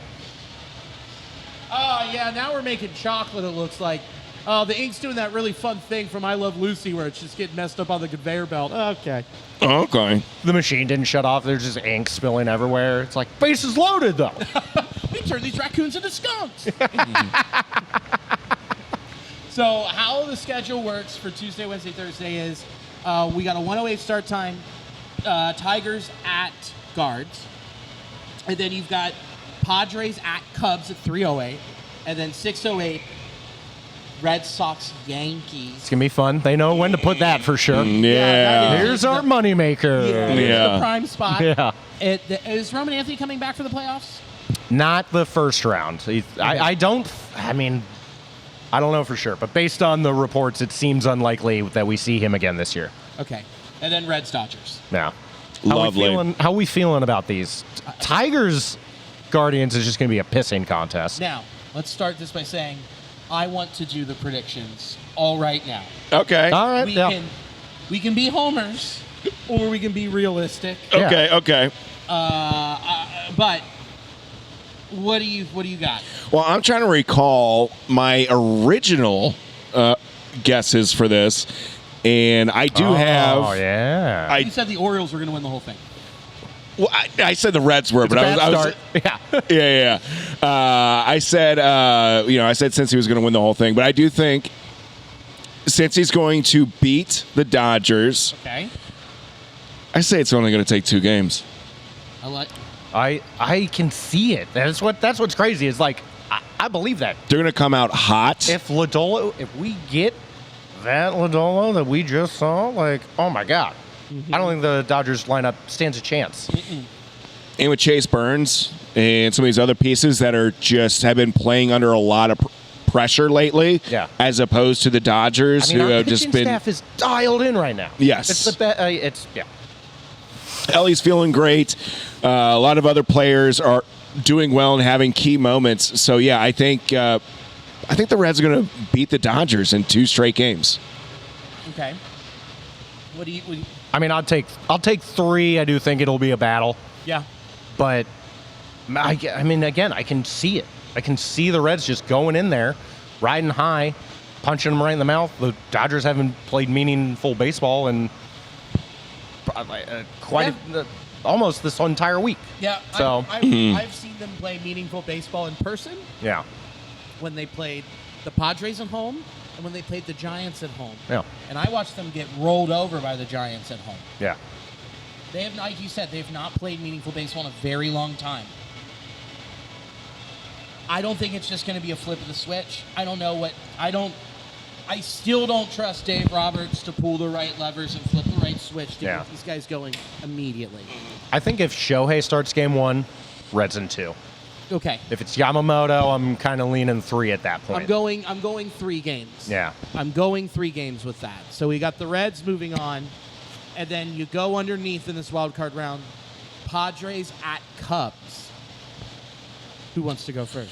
Oh, yeah, now we're making chocolate, it looks like. Oh, the ink's doing that really fun thing from I Love Lucy where it's just getting messed up on the conveyor belt. Okay. Oh, okay. The machine didn't shut off. There's just ink spilling everywhere. It's like, bases loaded, though. We turn these raccoons into skunks. So how the schedule works for Tuesday, Wednesday, Thursday is we got a 1:08 start time, Tigers at Guards, and then you've got Padres at Cubs at 3:08, and then 6:08 Red Sox Yankees. It's going to be fun. They know when to put that for sure. Yeah. Here's our moneymaker. Here's the prime spot. Yeah. Is Roman Anthony coming back for the playoffs? Not the first round. I don't know for sure, but based on the reports, it seems unlikely that we see him again this year. Okay, and then Reds Dodgers. Yeah. Lovely. How we feeling about these? Tigers Guardians is just going to be a pissing contest. Now, let's start this by saying I want to do the predictions all right now. Okay. All right. We can be homers, or we can be realistic. Okay. Okay. But what do you got? Well, I'm trying to recall my original guesses for this, and I do have. Oh yeah. You said the Orioles were going to win the whole thing. Well, I said the Reds were, It's but a bad I was. start. Yeah. Yeah. I said, I said Cincy was going to win the whole thing, but I do think Cincy's going to beat the Dodgers. Okay. I say it's only going to take 2 games. I can see it. That's what's crazy. Is like I believe that. They're going to come out hot. If we get that Lodolo that we just saw, like, oh my God. I don't think the Dodgers lineup stands a chance. And with Chase Burns and some of these other pieces that have been playing under a lot of pressure lately, as opposed to the Dodgers, who have just been. Staff is dialed in right now. Yes, it's the best. Ellie's feeling great. A lot of other players are doing well and having key moments. So yeah, I think the Reds are going to beat the Dodgers in 2 straight games. Okay. What do you? I mean, I'll take 3. I do think it'll be a battle. Yeah. But I mean, again, I can see it. I can see the Reds just going in there, riding high, punching them right in the mouth. The Dodgers haven't played meaningful baseball in almost this entire week. Yeah. So I've seen them play meaningful baseball in person. Yeah. When they played the Padres at home and when they played the Giants at home. Yeah. And I watched them get rolled over by the Giants at home. Yeah. They have, like you said, they've not played meaningful baseball in a very long time. I don't think it's just going to be a flip of the switch. I still don't trust Dave Roberts to pull the right levers and flip the right switch to get these guys going immediately. I think if Shohei starts game 1, Reds in 2. Okay. If it's Yamamoto, I'm kind of leaning 3 at that point. I'm going 3 games. Yeah. I'm going 3 games with that. So we got the Reds moving on, and then you go underneath in this wild card round, Padres at Cubs. Who wants to go first?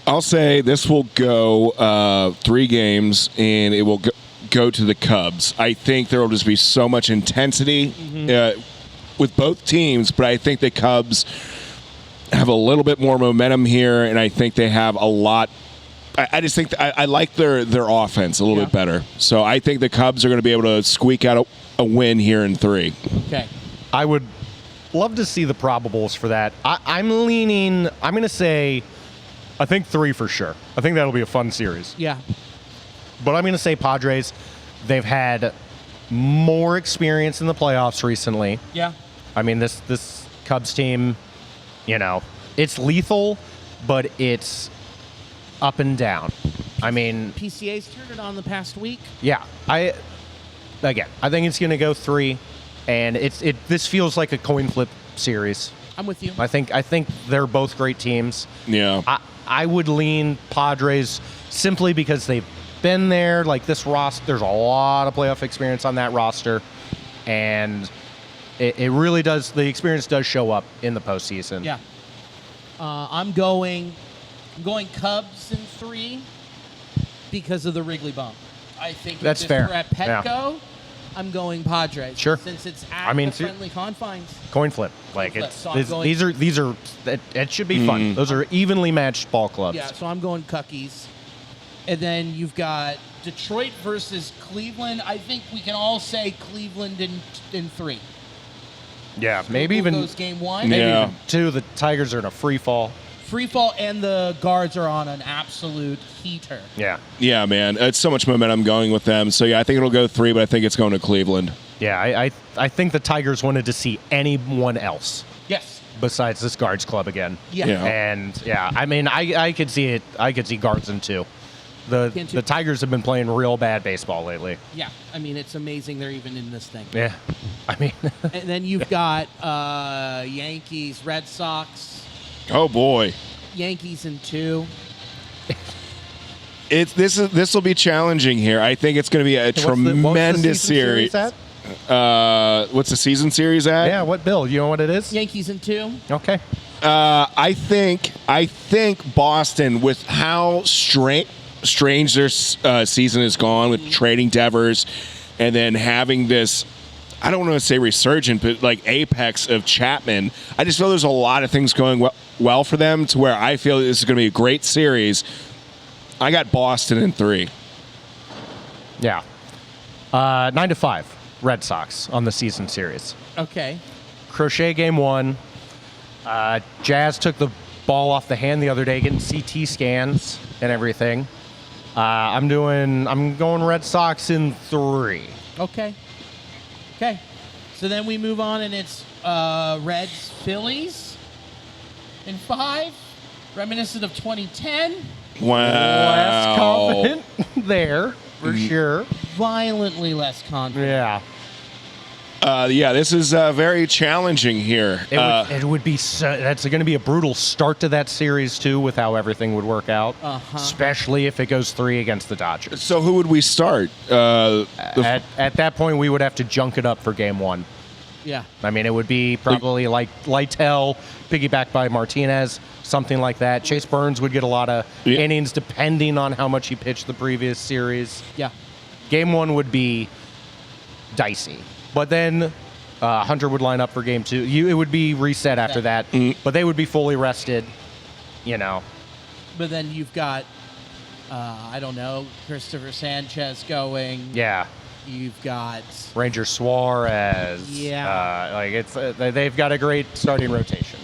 I'll say this will go 3 games, and it will go to the Cubs. I think there will just be so much intensity with both teams, but I think the Cubs have a little bit more momentum here, and I think they have a lot. I just think I like their offense a little bit better. So I think the Cubs are going to be able to squeak out a win here in 3. Okay. I would love to see the probables for that. I'm going to say, I think 3 for sure. I think that'll be a fun series. Yeah. But I'm going to say Padres. They've had more experience in the playoffs recently. Yeah. I mean, this Cubs team, it's lethal, but it's up and down. I mean, PCA's turned it on the past week. Yeah. I think it's going to go 3, and this feels like a coin flip series. I'm with you. I think they're both great teams. Yeah. I would lean Padres simply because they've been there. Like this roster, there's a lot of playoff experience on that roster, and it really does. The experience does show up in the postseason. Yeah. I'm going Cubs in 3 because of the Wrigley bump. I think that's if fair. We're at Petco. I'm going Padres. Sure. Since it's at the friendly confines. Coin flip. Like So these are it should be fun. Those are evenly matched ball clubs. Yeah, so I'm going Cuckies. And then you've got Detroit versus Cleveland. I think we can all say Cleveland in 3. Yeah, maybe even goes game 1. Maybe even 2. The Tigers are in a free fall. Free fall, and the Guards are on an absolute heater. Yeah. Yeah, man. It's so much momentum going with them. So, yeah, I think it'll go 3, but I think it's going to Cleveland. Yeah, I think the Tigers wanted to see anyone else. Yes. Besides this Guards club again. Yeah. And, I mean, I could see it. I could see Guards in 2. The Tigers have been playing real bad baseball lately. Yeah. I mean, it's amazing they're even in this thing. Yeah. I mean. And then you've got Yankees, Red Sox. Oh, boy. Yankees in 2. This will be challenging here. I think it's going to be a tremendous series. What's the season series at? Yeah, what, Bill? You know what it is? Yankees in 2. Okay. I think Boston, with how strange their season has gone with trading Devers and then having this, I don't want to say resurgent, but like apex of Chapman. I just feel there's a lot of things going well for them to where I feel this is going to be a great series. I got Boston in 3. Yeah. 9-5, Red Sox on the season series. Okay. Crochet game 1. Jazz took the ball off the hand the other day, getting CT scans and everything. I'm going Red Sox in 3. Okay. So then we move on, and it's Reds, Phillies in 5, reminiscent of 2010. Wow. Less confident there, for sure. Violently less confident. Yeah. This is very challenging here. It would be that's going to be a brutal start to that series too, with how everything would work out. Especially if it goes 3 against the Dodgers. So who would we start? At that point, we would have to junk it up for Game 1. Yeah. I mean, it would be probably like Lytle, piggybacked by Martinez, something like that. Chase Burns would get a lot of innings depending on how much he pitched the previous series. Yeah. Game 1 would be dicey. But then Hunter would line up for Game 2. It would be reset after that, but they would be fully rested, But then you've got, Christopher Sanchez going. Yeah. You've got Ranger Suarez. Yeah. They've got a great starting rotation.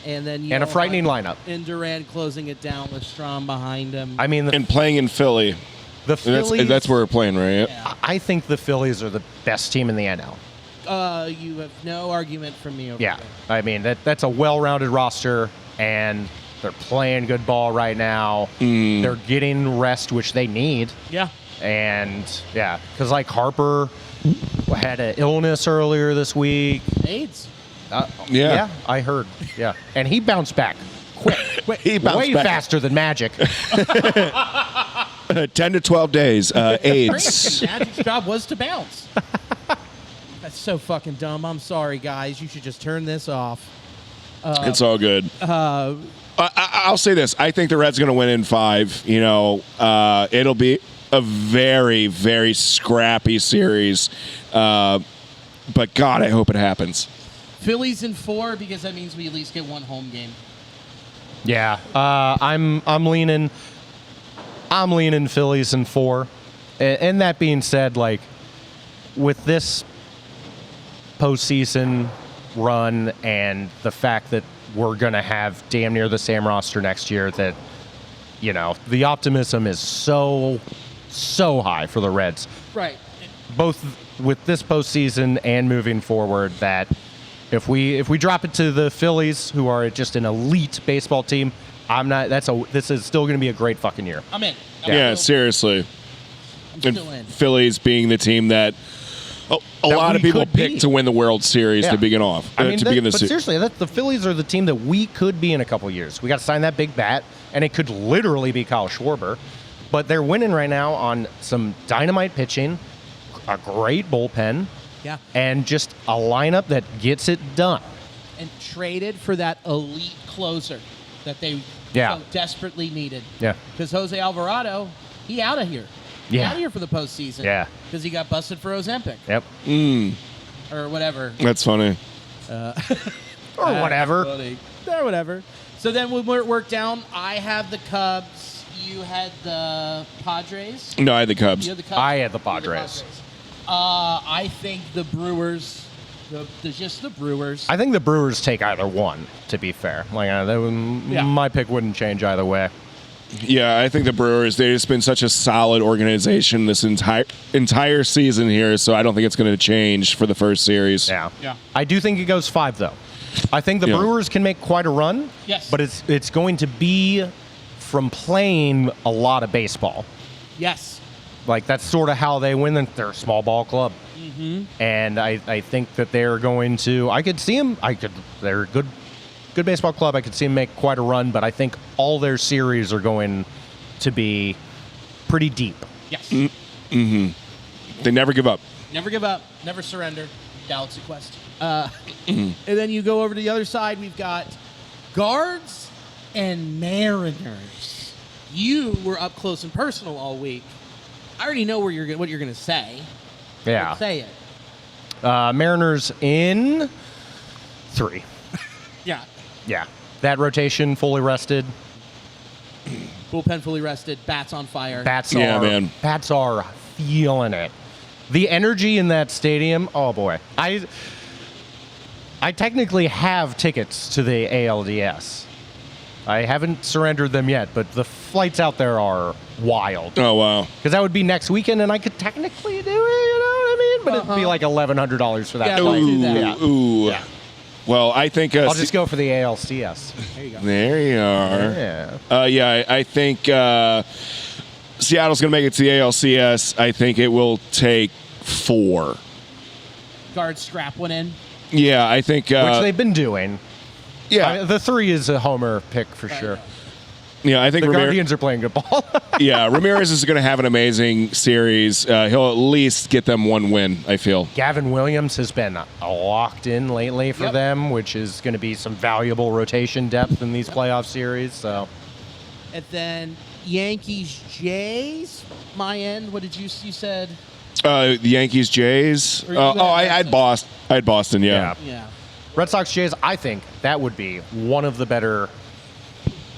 And then a frightening lineup. And Durant closing it down with Strom behind him. I mean, and playing in Philly. The Phillies. That's where we're playing, right? Yeah. I think the Phillies are the best team in the NL. You have no argument from me over Yeah. there. I mean, that's a well-rounded roster, and they're playing good ball right now. They're getting rest, which they need. Yeah. And, because like Harper had an illness earlier this week. AIDS. Yeah, I heard. Yeah. And he bounced back quick. He bounced way back. faster than Magic. 10 to 12 days. AIDS. Magic's job was to bounce. That's so fucking dumb. I'm sorry, guys. You should just turn this off. It's all good. I'll say this. I think the Reds are going to win in 5. It'll be a very, very scrappy series. But, God, I hope it happens. Phillies in 4 because that means we at least get one home game. Yeah. I'm leaning Phillies in 4. And that being said, like, with this postseason run and the fact that we're going to have damn near the same roster next year, that, the optimism is so high for the Reds. Right. Both with this postseason and moving forward, that if we drop it to the Phillies, who are just an elite baseball team, this is still going to be a great fucking year. I'm in. Seriously. I'm still in. Phillies being the team that a lot of people picked to win the World Series to begin off. Seriously, the Phillies are the team that we could be in a couple years. We got to sign that big bat, and it could literally be Kyle Schwarber. But they're winning right now on some dynamite pitching, a great bullpen, and just a lineup that gets it done. And traded for that elite closer that they so desperately needed. Yeah. Because Jose Alvarado, he out of here. Yeah. Out of here for the postseason. Yeah. Because he got busted for Ozempic. Yep. Or whatever. That's funny. Or whatever. Funny. Or whatever. So then when we're worked down, I have the Cubs. You had the Padres. No, I had the Cubs. You had the Cubs. I had the Padres. I think the Brewers. Just the Brewers. I think the Brewers take either one, to be fair. My pick wouldn't change either way. Yeah, I think the Brewers, they've just been such a solid organization this entire season here, so I don't think it's going to change for the first series. Yeah. I do think it goes 5, though. I think the Brewers can make quite a run. Yes. But it's going to be from playing a lot of baseball. Yes. Like, that's sort of how they win. They're a small ball club. Mm-hmm. And I think that they're going to... I could see them... They're a good baseball club. I could see them make quite a run, but I think all their series are going to be pretty deep. Yes. Mm-hmm. They never give up. Never give up. Never surrender. Galaxy Quest. And then you go over to the other side. We've got Guards and Mariners. You were up close and personal all week. I already know what you're going to say. Yeah. Let's say it. Mariners in 3. Yeah. Yeah. That rotation fully rested. Bullpen fully rested. Bats on fire. Bats are feeling it. The energy in that stadium, oh boy. I technically have tickets to the ALDS. I haven't surrendered them yet, but the flights out there are wild. Oh, wow. Because that would be next weekend, and I could technically do it, you know what I mean? but it'd be like $1,100 for that. Yeah, flight. don't do that. Yeah. Ooh. Yeah. Well, I think I'll just go for the ALCS. There you go. There you are. Yeah. I think Seattle's going to make it to the ALCS. I think it will take 4. Guard strap one in. Yeah, I think. Which they've been doing. Yeah, I mean, the 3 is a homer pick for sure. yeah, I think The Guardians are playing good ball. Yeah, Ramirez is going to have an amazing series. He'll at least get them 1 win, I feel. Gavin Williams has been locked in lately for Yep. them, which is going to be some valuable rotation depth in these playoff series. So And then Yankees, Jays. My end. What did you said? The Yankees, Jays. Or you had I had Boston. I had Boston. Yeah. Yeah. Red Sox Jays, I think that would be one of the better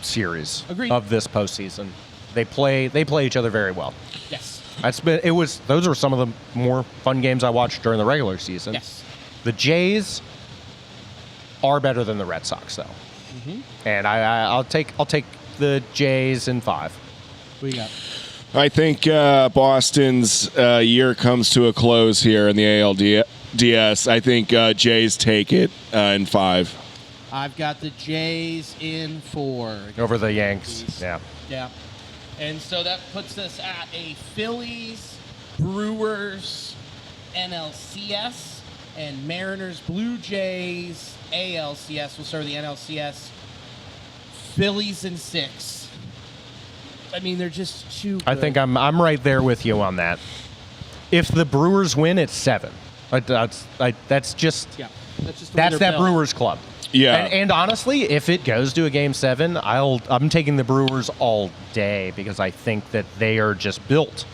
series Agreed. of this postseason. They play each other very well. Yes. Those are some of the more fun games I watched during the regular season. Yes. The Jays are better than the Red Sox, though, and I'll take the Jays in 5. What do you got? I think Boston's year comes to a close here in the ALDS. I think Jays take it in 5. I've got the Jays in 4. Over the Yanks. Yeah. Yeah. And so that puts us at a Phillies, Brewers, NLCS, and Mariners, Blue Jays, ALCS. We'll start with the NLCS. Phillies in 6. I mean, they're just too good. I think I'm right there with you on that. If the Brewers win, it's 7. That's just Yeah. That's just the way that's they're that built. Brewers club. Yeah. And honestly, if it goes to a Game 7, I'm taking the Brewers all day because I think that they are just built.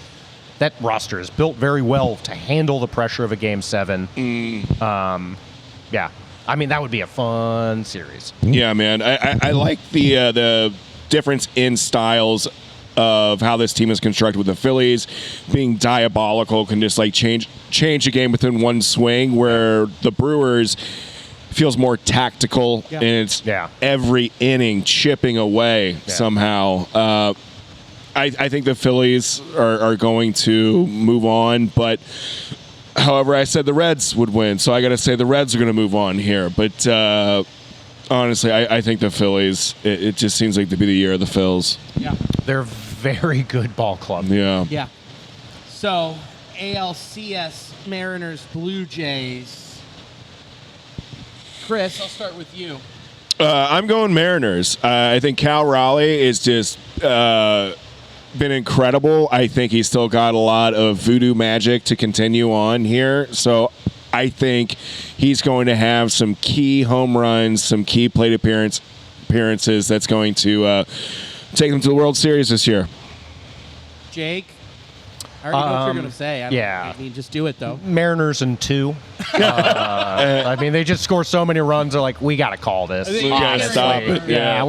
That roster is built very well to handle the pressure of a Game 7. Yeah. I mean, that would be a fun series. Yeah, man. I like the difference in styles of how this team is constructed, with the Phillies being diabolical, can just like change a game within one swing, where the Brewers feels more tactical, Yeah. and it's Yeah. every inning chipping away somehow. I think the Phillies are going to move on, but however, I said the Reds would win, so I got to say the Reds are going to move on here. But honestly, I think the Phillies, it just seems like to be the year of the Phils. Yeah. They're a very good ball club. Yeah. Yeah. So, ALCS, Mariners, Blue Jays. Chris, I'll start with you. I'm going Mariners. I think Cal Raleigh is just been incredible. I think he's still got a lot of voodoo magic to continue on here. So I think he's going to have some key home runs, some key plate appearances that's going to take them to the World Series this year. Jake? I already know what you're going to say. yeah. I mean, just do it, though. Mariners in 2. I mean, they just score so many runs. They're like, we got to call this. We gotta Honestly. stop it. Yeah.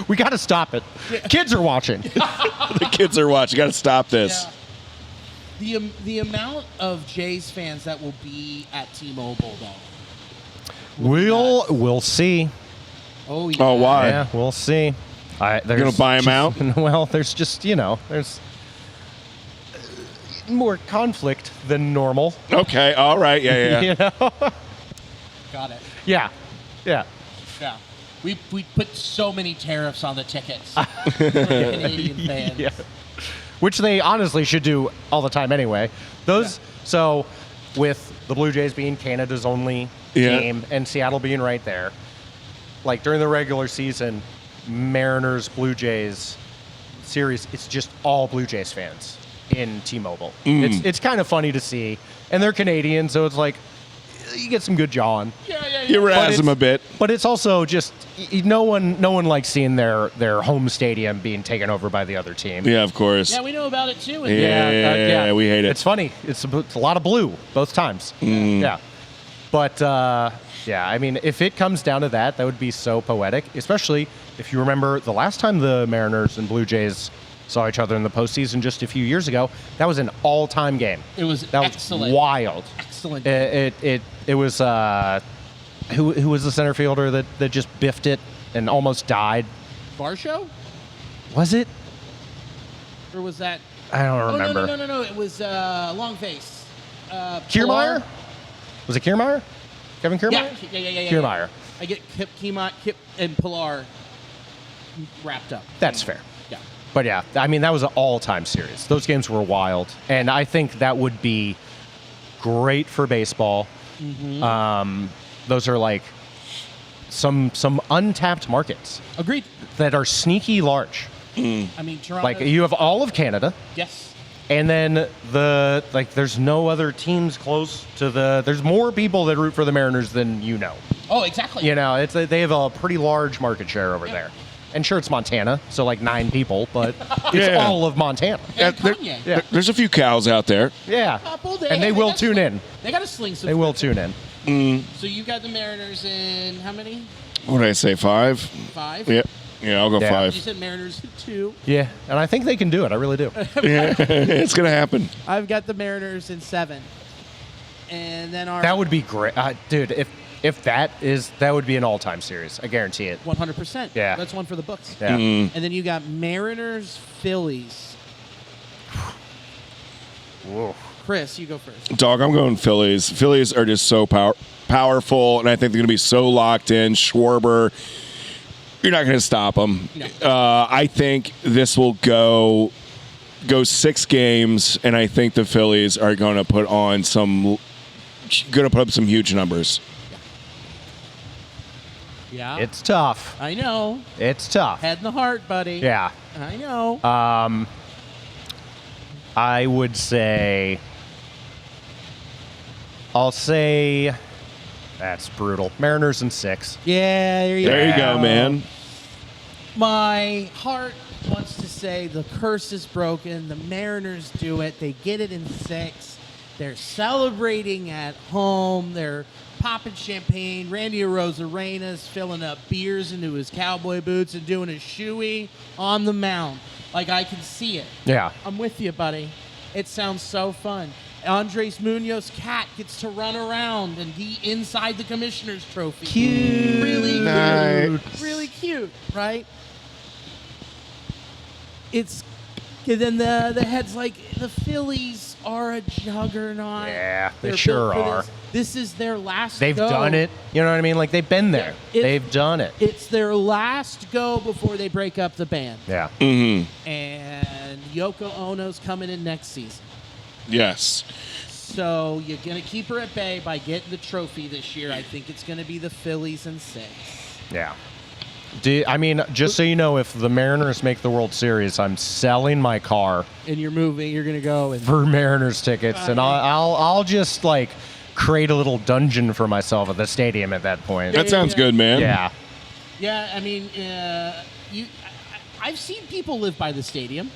We got to stop it. Kids are watching. The kids are watching. Got to stop this. Yeah. The amount of Jays fans that will be at T-Mobile, though. We'll see. Oh, yeah. Oh, why? Yeah, we'll see. You're going to buy him out? Well, there's just, there's more conflict than normal. Okay. All right. Yeah. You know? Got it. Yeah. Yeah. We put so many tariffs on the tickets for Canadian fans. Yeah. Which they honestly should do all the time anyway. So with the Blue Jays being Canada's only team and Seattle being right there, like during the regular season, Mariners, Blue Jays series, it's just all Blue Jays fans in T-Mobile. It's kind of funny to see. And they're Canadian, so it's like, you get some good jawing. You razz him a bit. But it's also just no one likes seeing their home stadium being taken over by the other team. Yeah, of course. Yeah, we know about it, too. Yeah, we hate it. It's funny. It's a lot of blue both times. Yeah. But, I mean, if it comes down to that would be so poetic, especially if you remember the last time the Mariners and Blue Jays saw each other in the postseason just a few years ago. That was an all-time game. It was excellent. Was wild. Excellent. It was who was the center fielder that just biffed it and almost died? Varsho? Was it? Or was that? I don't remember. No. It was Long Face. Kiermaier? Was it Kiermaier? Kevin Kiermaier? Yeah. Kiermaier. I get Kip and Pilar wrapped up. That's fair. Yeah. But yeah, I mean, that was an all-time series. Those games were wild. And I think that would be great for baseball. Mm-hmm. Those are like some untapped markets Agreed. that are sneaky large. I mean, Toronto. Like, you have all of Canada. Yes. And then there's no other teams close to there's more people that root for the Mariners than you know. Oh, exactly. You know, they have a pretty large market share over there. And sure, it's Montana, so like 9 people, but it's all of Montana. And Kanye. Yeah. There's a few cows out there. Yeah. Couple, And they will tune in. They got to sling some. They will tune in. So you got the Mariners in how many? What did I say? 5? 5? Yeah, I'll go Yeah. 5. You said Mariners 2. Yeah, and I think they can do it. I really do. Yeah, it's gonna happen. I've got the Mariners in 7. And then our That would be great. Dude, if that would be an all-time series. I guarantee it. 100%. Yeah. That's one for the books. Yeah. And then you got Mariners Phillies. Whoa. Chris, you go first. Dog, I'm going Phillies. Phillies are just so powerful, and I think they're going to be so locked in. Schwarber, you're not going to stop them. No. I think this will go 6 games, and I think the Phillies are going to put up some huge numbers. Yeah. It's tough. I know. It's tough. Head in the heart, buddy. Yeah. I know. I would say. I'll say. That's brutal. Mariners in 6. Yeah, there you There you go, man. My heart wants to say the curse is broken. The Mariners do it. They get it in 6. They're celebrating at home. They're popping champagne. Randy Arozarena's filling up beers into his cowboy boots and doing a shoey on the mound. Like, I can see it. Yeah. I'm with you, buddy. It sounds so fun. Andres Munoz cat gets to run around and be inside the commissioner's trophy. Cute. Really Nice. cute. Really cute, right? It's and then the head's like, the Phillies are a juggernaut. Yeah, they They're sure built for are. This is their last They've go. done it. You know what I mean? Like, they've been there. Yeah, They've done it. It's their last go before they break up the band. Yeah. Mm-hmm. And Yoko Ono's coming in next season. Yes. So you're going to keep her at bay by getting the trophy this year. I think it's going to be the Phillies in 6. Yeah. I mean, just so you know, if the Mariners make the World Series, I'm selling my car And you're moving, you're going to go. And for Mariners tickets, and I'll just like create a little dungeon for myself at the stadium at that point. That sounds good, man. Yeah. yeah, I mean, I've seen people live by the stadium.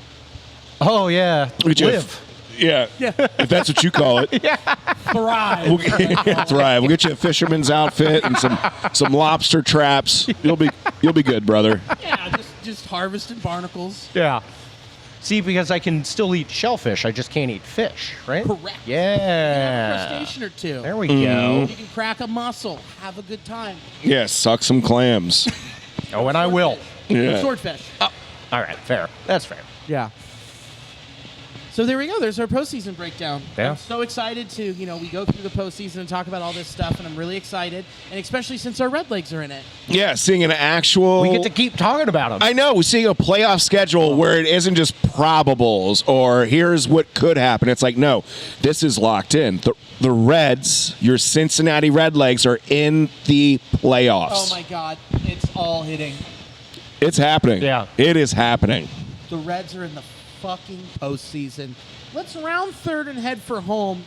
Oh yeah. Would you- Live. Yeah. If that's what you call it. Thrive. That's right. We'll get you a fisherman's outfit and some lobster traps. You'll be good, brother. Yeah, just harvesting barnacles. Yeah. See, because I can still eat shellfish, I just can't eat fish, right? Correct. Yeah. Crustacean or two. There we go. You can crack a mussel. Have a good time. Yeah, suck some clams. Oh, and I will. Yeah. Swordfish. All right, fair. That's fair. Yeah. So there we go. There's our postseason breakdown. Yeah. I'm so excited to, we go through the postseason and talk about all this stuff, and I'm really excited, and especially since our Redlegs are in it. Yeah, seeing an actual. We get to keep talking about them. I know. We're seeing a playoff schedule where it isn't just probables or here's what could happen. It's like, no, this is locked in. The Reds, your Cincinnati Redlegs, are in the playoffs. Oh, my God. It's all hitting. It's happening. Yeah. It is happening. The Reds are in the fucking postseason. Let's round third and head for home.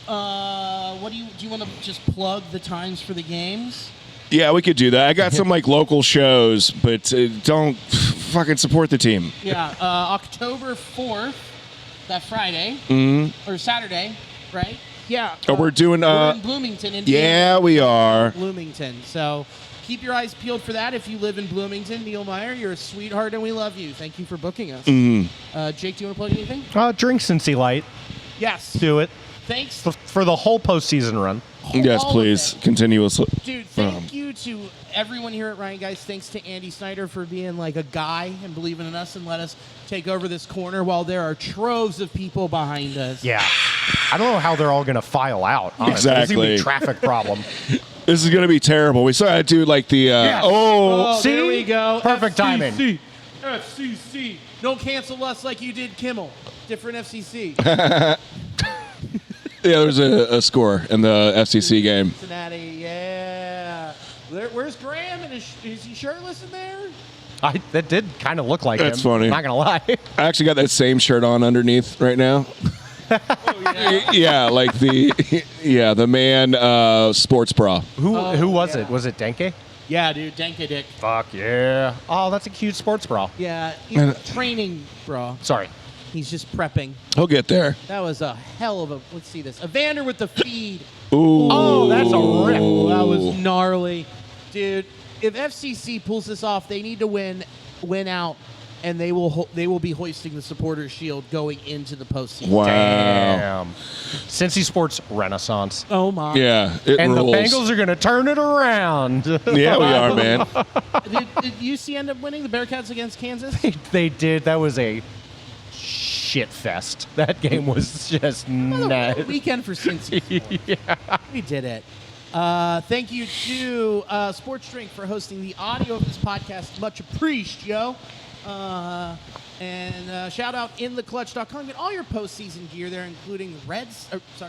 What do you want to just plug the times for the games? Yeah, we could do that. I got some local shows, but don't fucking support the team. Yeah, October 4th, that Friday, or Saturday, right? Yeah. Oh, we're doing. We're in Bloomington, Indiana. Yeah, we are. Bloomington. So keep your eyes peeled for that. If you live in Bloomington, Neil Meyer, you're a sweetheart and we love you. Thank you for booking us. Jake, do you want to plug anything? Drink Cincy Light. Yes. Do it. Thanks. For the whole postseason run. Yes, All of please. it. Continuously. Dude, thank you to everyone here at Rhinegeist. Thanks to Andy Snyder for being like a guy and believing in us and let us take over this corner while there are troves of people behind us. Yeah. I don't know how they're all going to file out. Honestly. Exactly. It's going to be a traffic problem. This is going to be terrible. We still had to do like the, Oh, See? there we go. Perfect timing. FCC. Don't cancel us like you did Kimmel. Different FCC. Yeah, there's a score in the FCC game. Cincinnati, yeah. Where's Graham? And is he shirtless in there? That did kind of look like That's him. funny. Not going to lie. I actually got that same shirt on underneath right now. Yeah, like the man sports bra. Who was yeah. it? Was it Denke? Yeah, dude. Denke Dick. Fuck yeah. Oh, that's a cute sports bra. Yeah, he's training, bro. Sorry. He's just prepping. He'll get there. That was a hell of a. Let's see this. Evander with the feed. Ooh. Oh, that's a rip. Oh, that was gnarly, dude. If FCC pulls this off, they need to win out, and they will be hoisting the supporters shield going into the postseason. Wow. Damn. Cincy Sports Renaissance. Oh my. Yeah, it And rules. the Bengals are going to turn it around. Yeah, we are, man. Did UC end up winning the Bearcats against Kansas? They did. That was a shit fest. That game was just nuts. Weekend for Cincy. Yeah. We did it. Thank you to Sports Drink for hosting the audio of this podcast. Much appreciated, yo. And shout out intheclutch.com. Get all your postseason gear there, including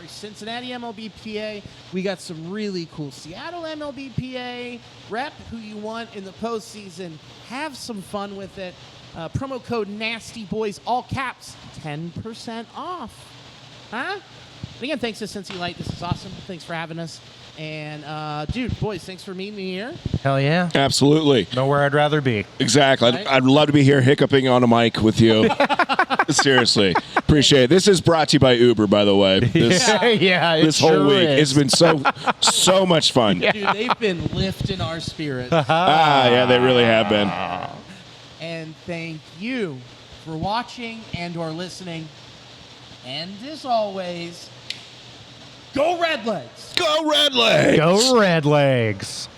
Cincinnati MLBPA. We got some really cool Seattle MLBPA. Rep who you want in the postseason. Have some fun with it. Promo code NASTYBOYS, all caps, 10% off. Huh? And again, thanks to Cincy Light. This is awesome. Thanks for having us. And, dude, boys, thanks for meeting me here. Hell yeah. Absolutely. Nowhere I'd rather be. Exactly. Right? I'd love to be here hiccuping on a mic with you. Seriously. Appreciate it. This is brought to you by Uber, by the way. This, Yeah, it this whole sure week. is. It's been so much fun. Dude, they've been lifting our spirits. Yeah, they really have been. And thank you for watching and or listening. And as always, go Redlegs! Go Redlegs! Go Redlegs.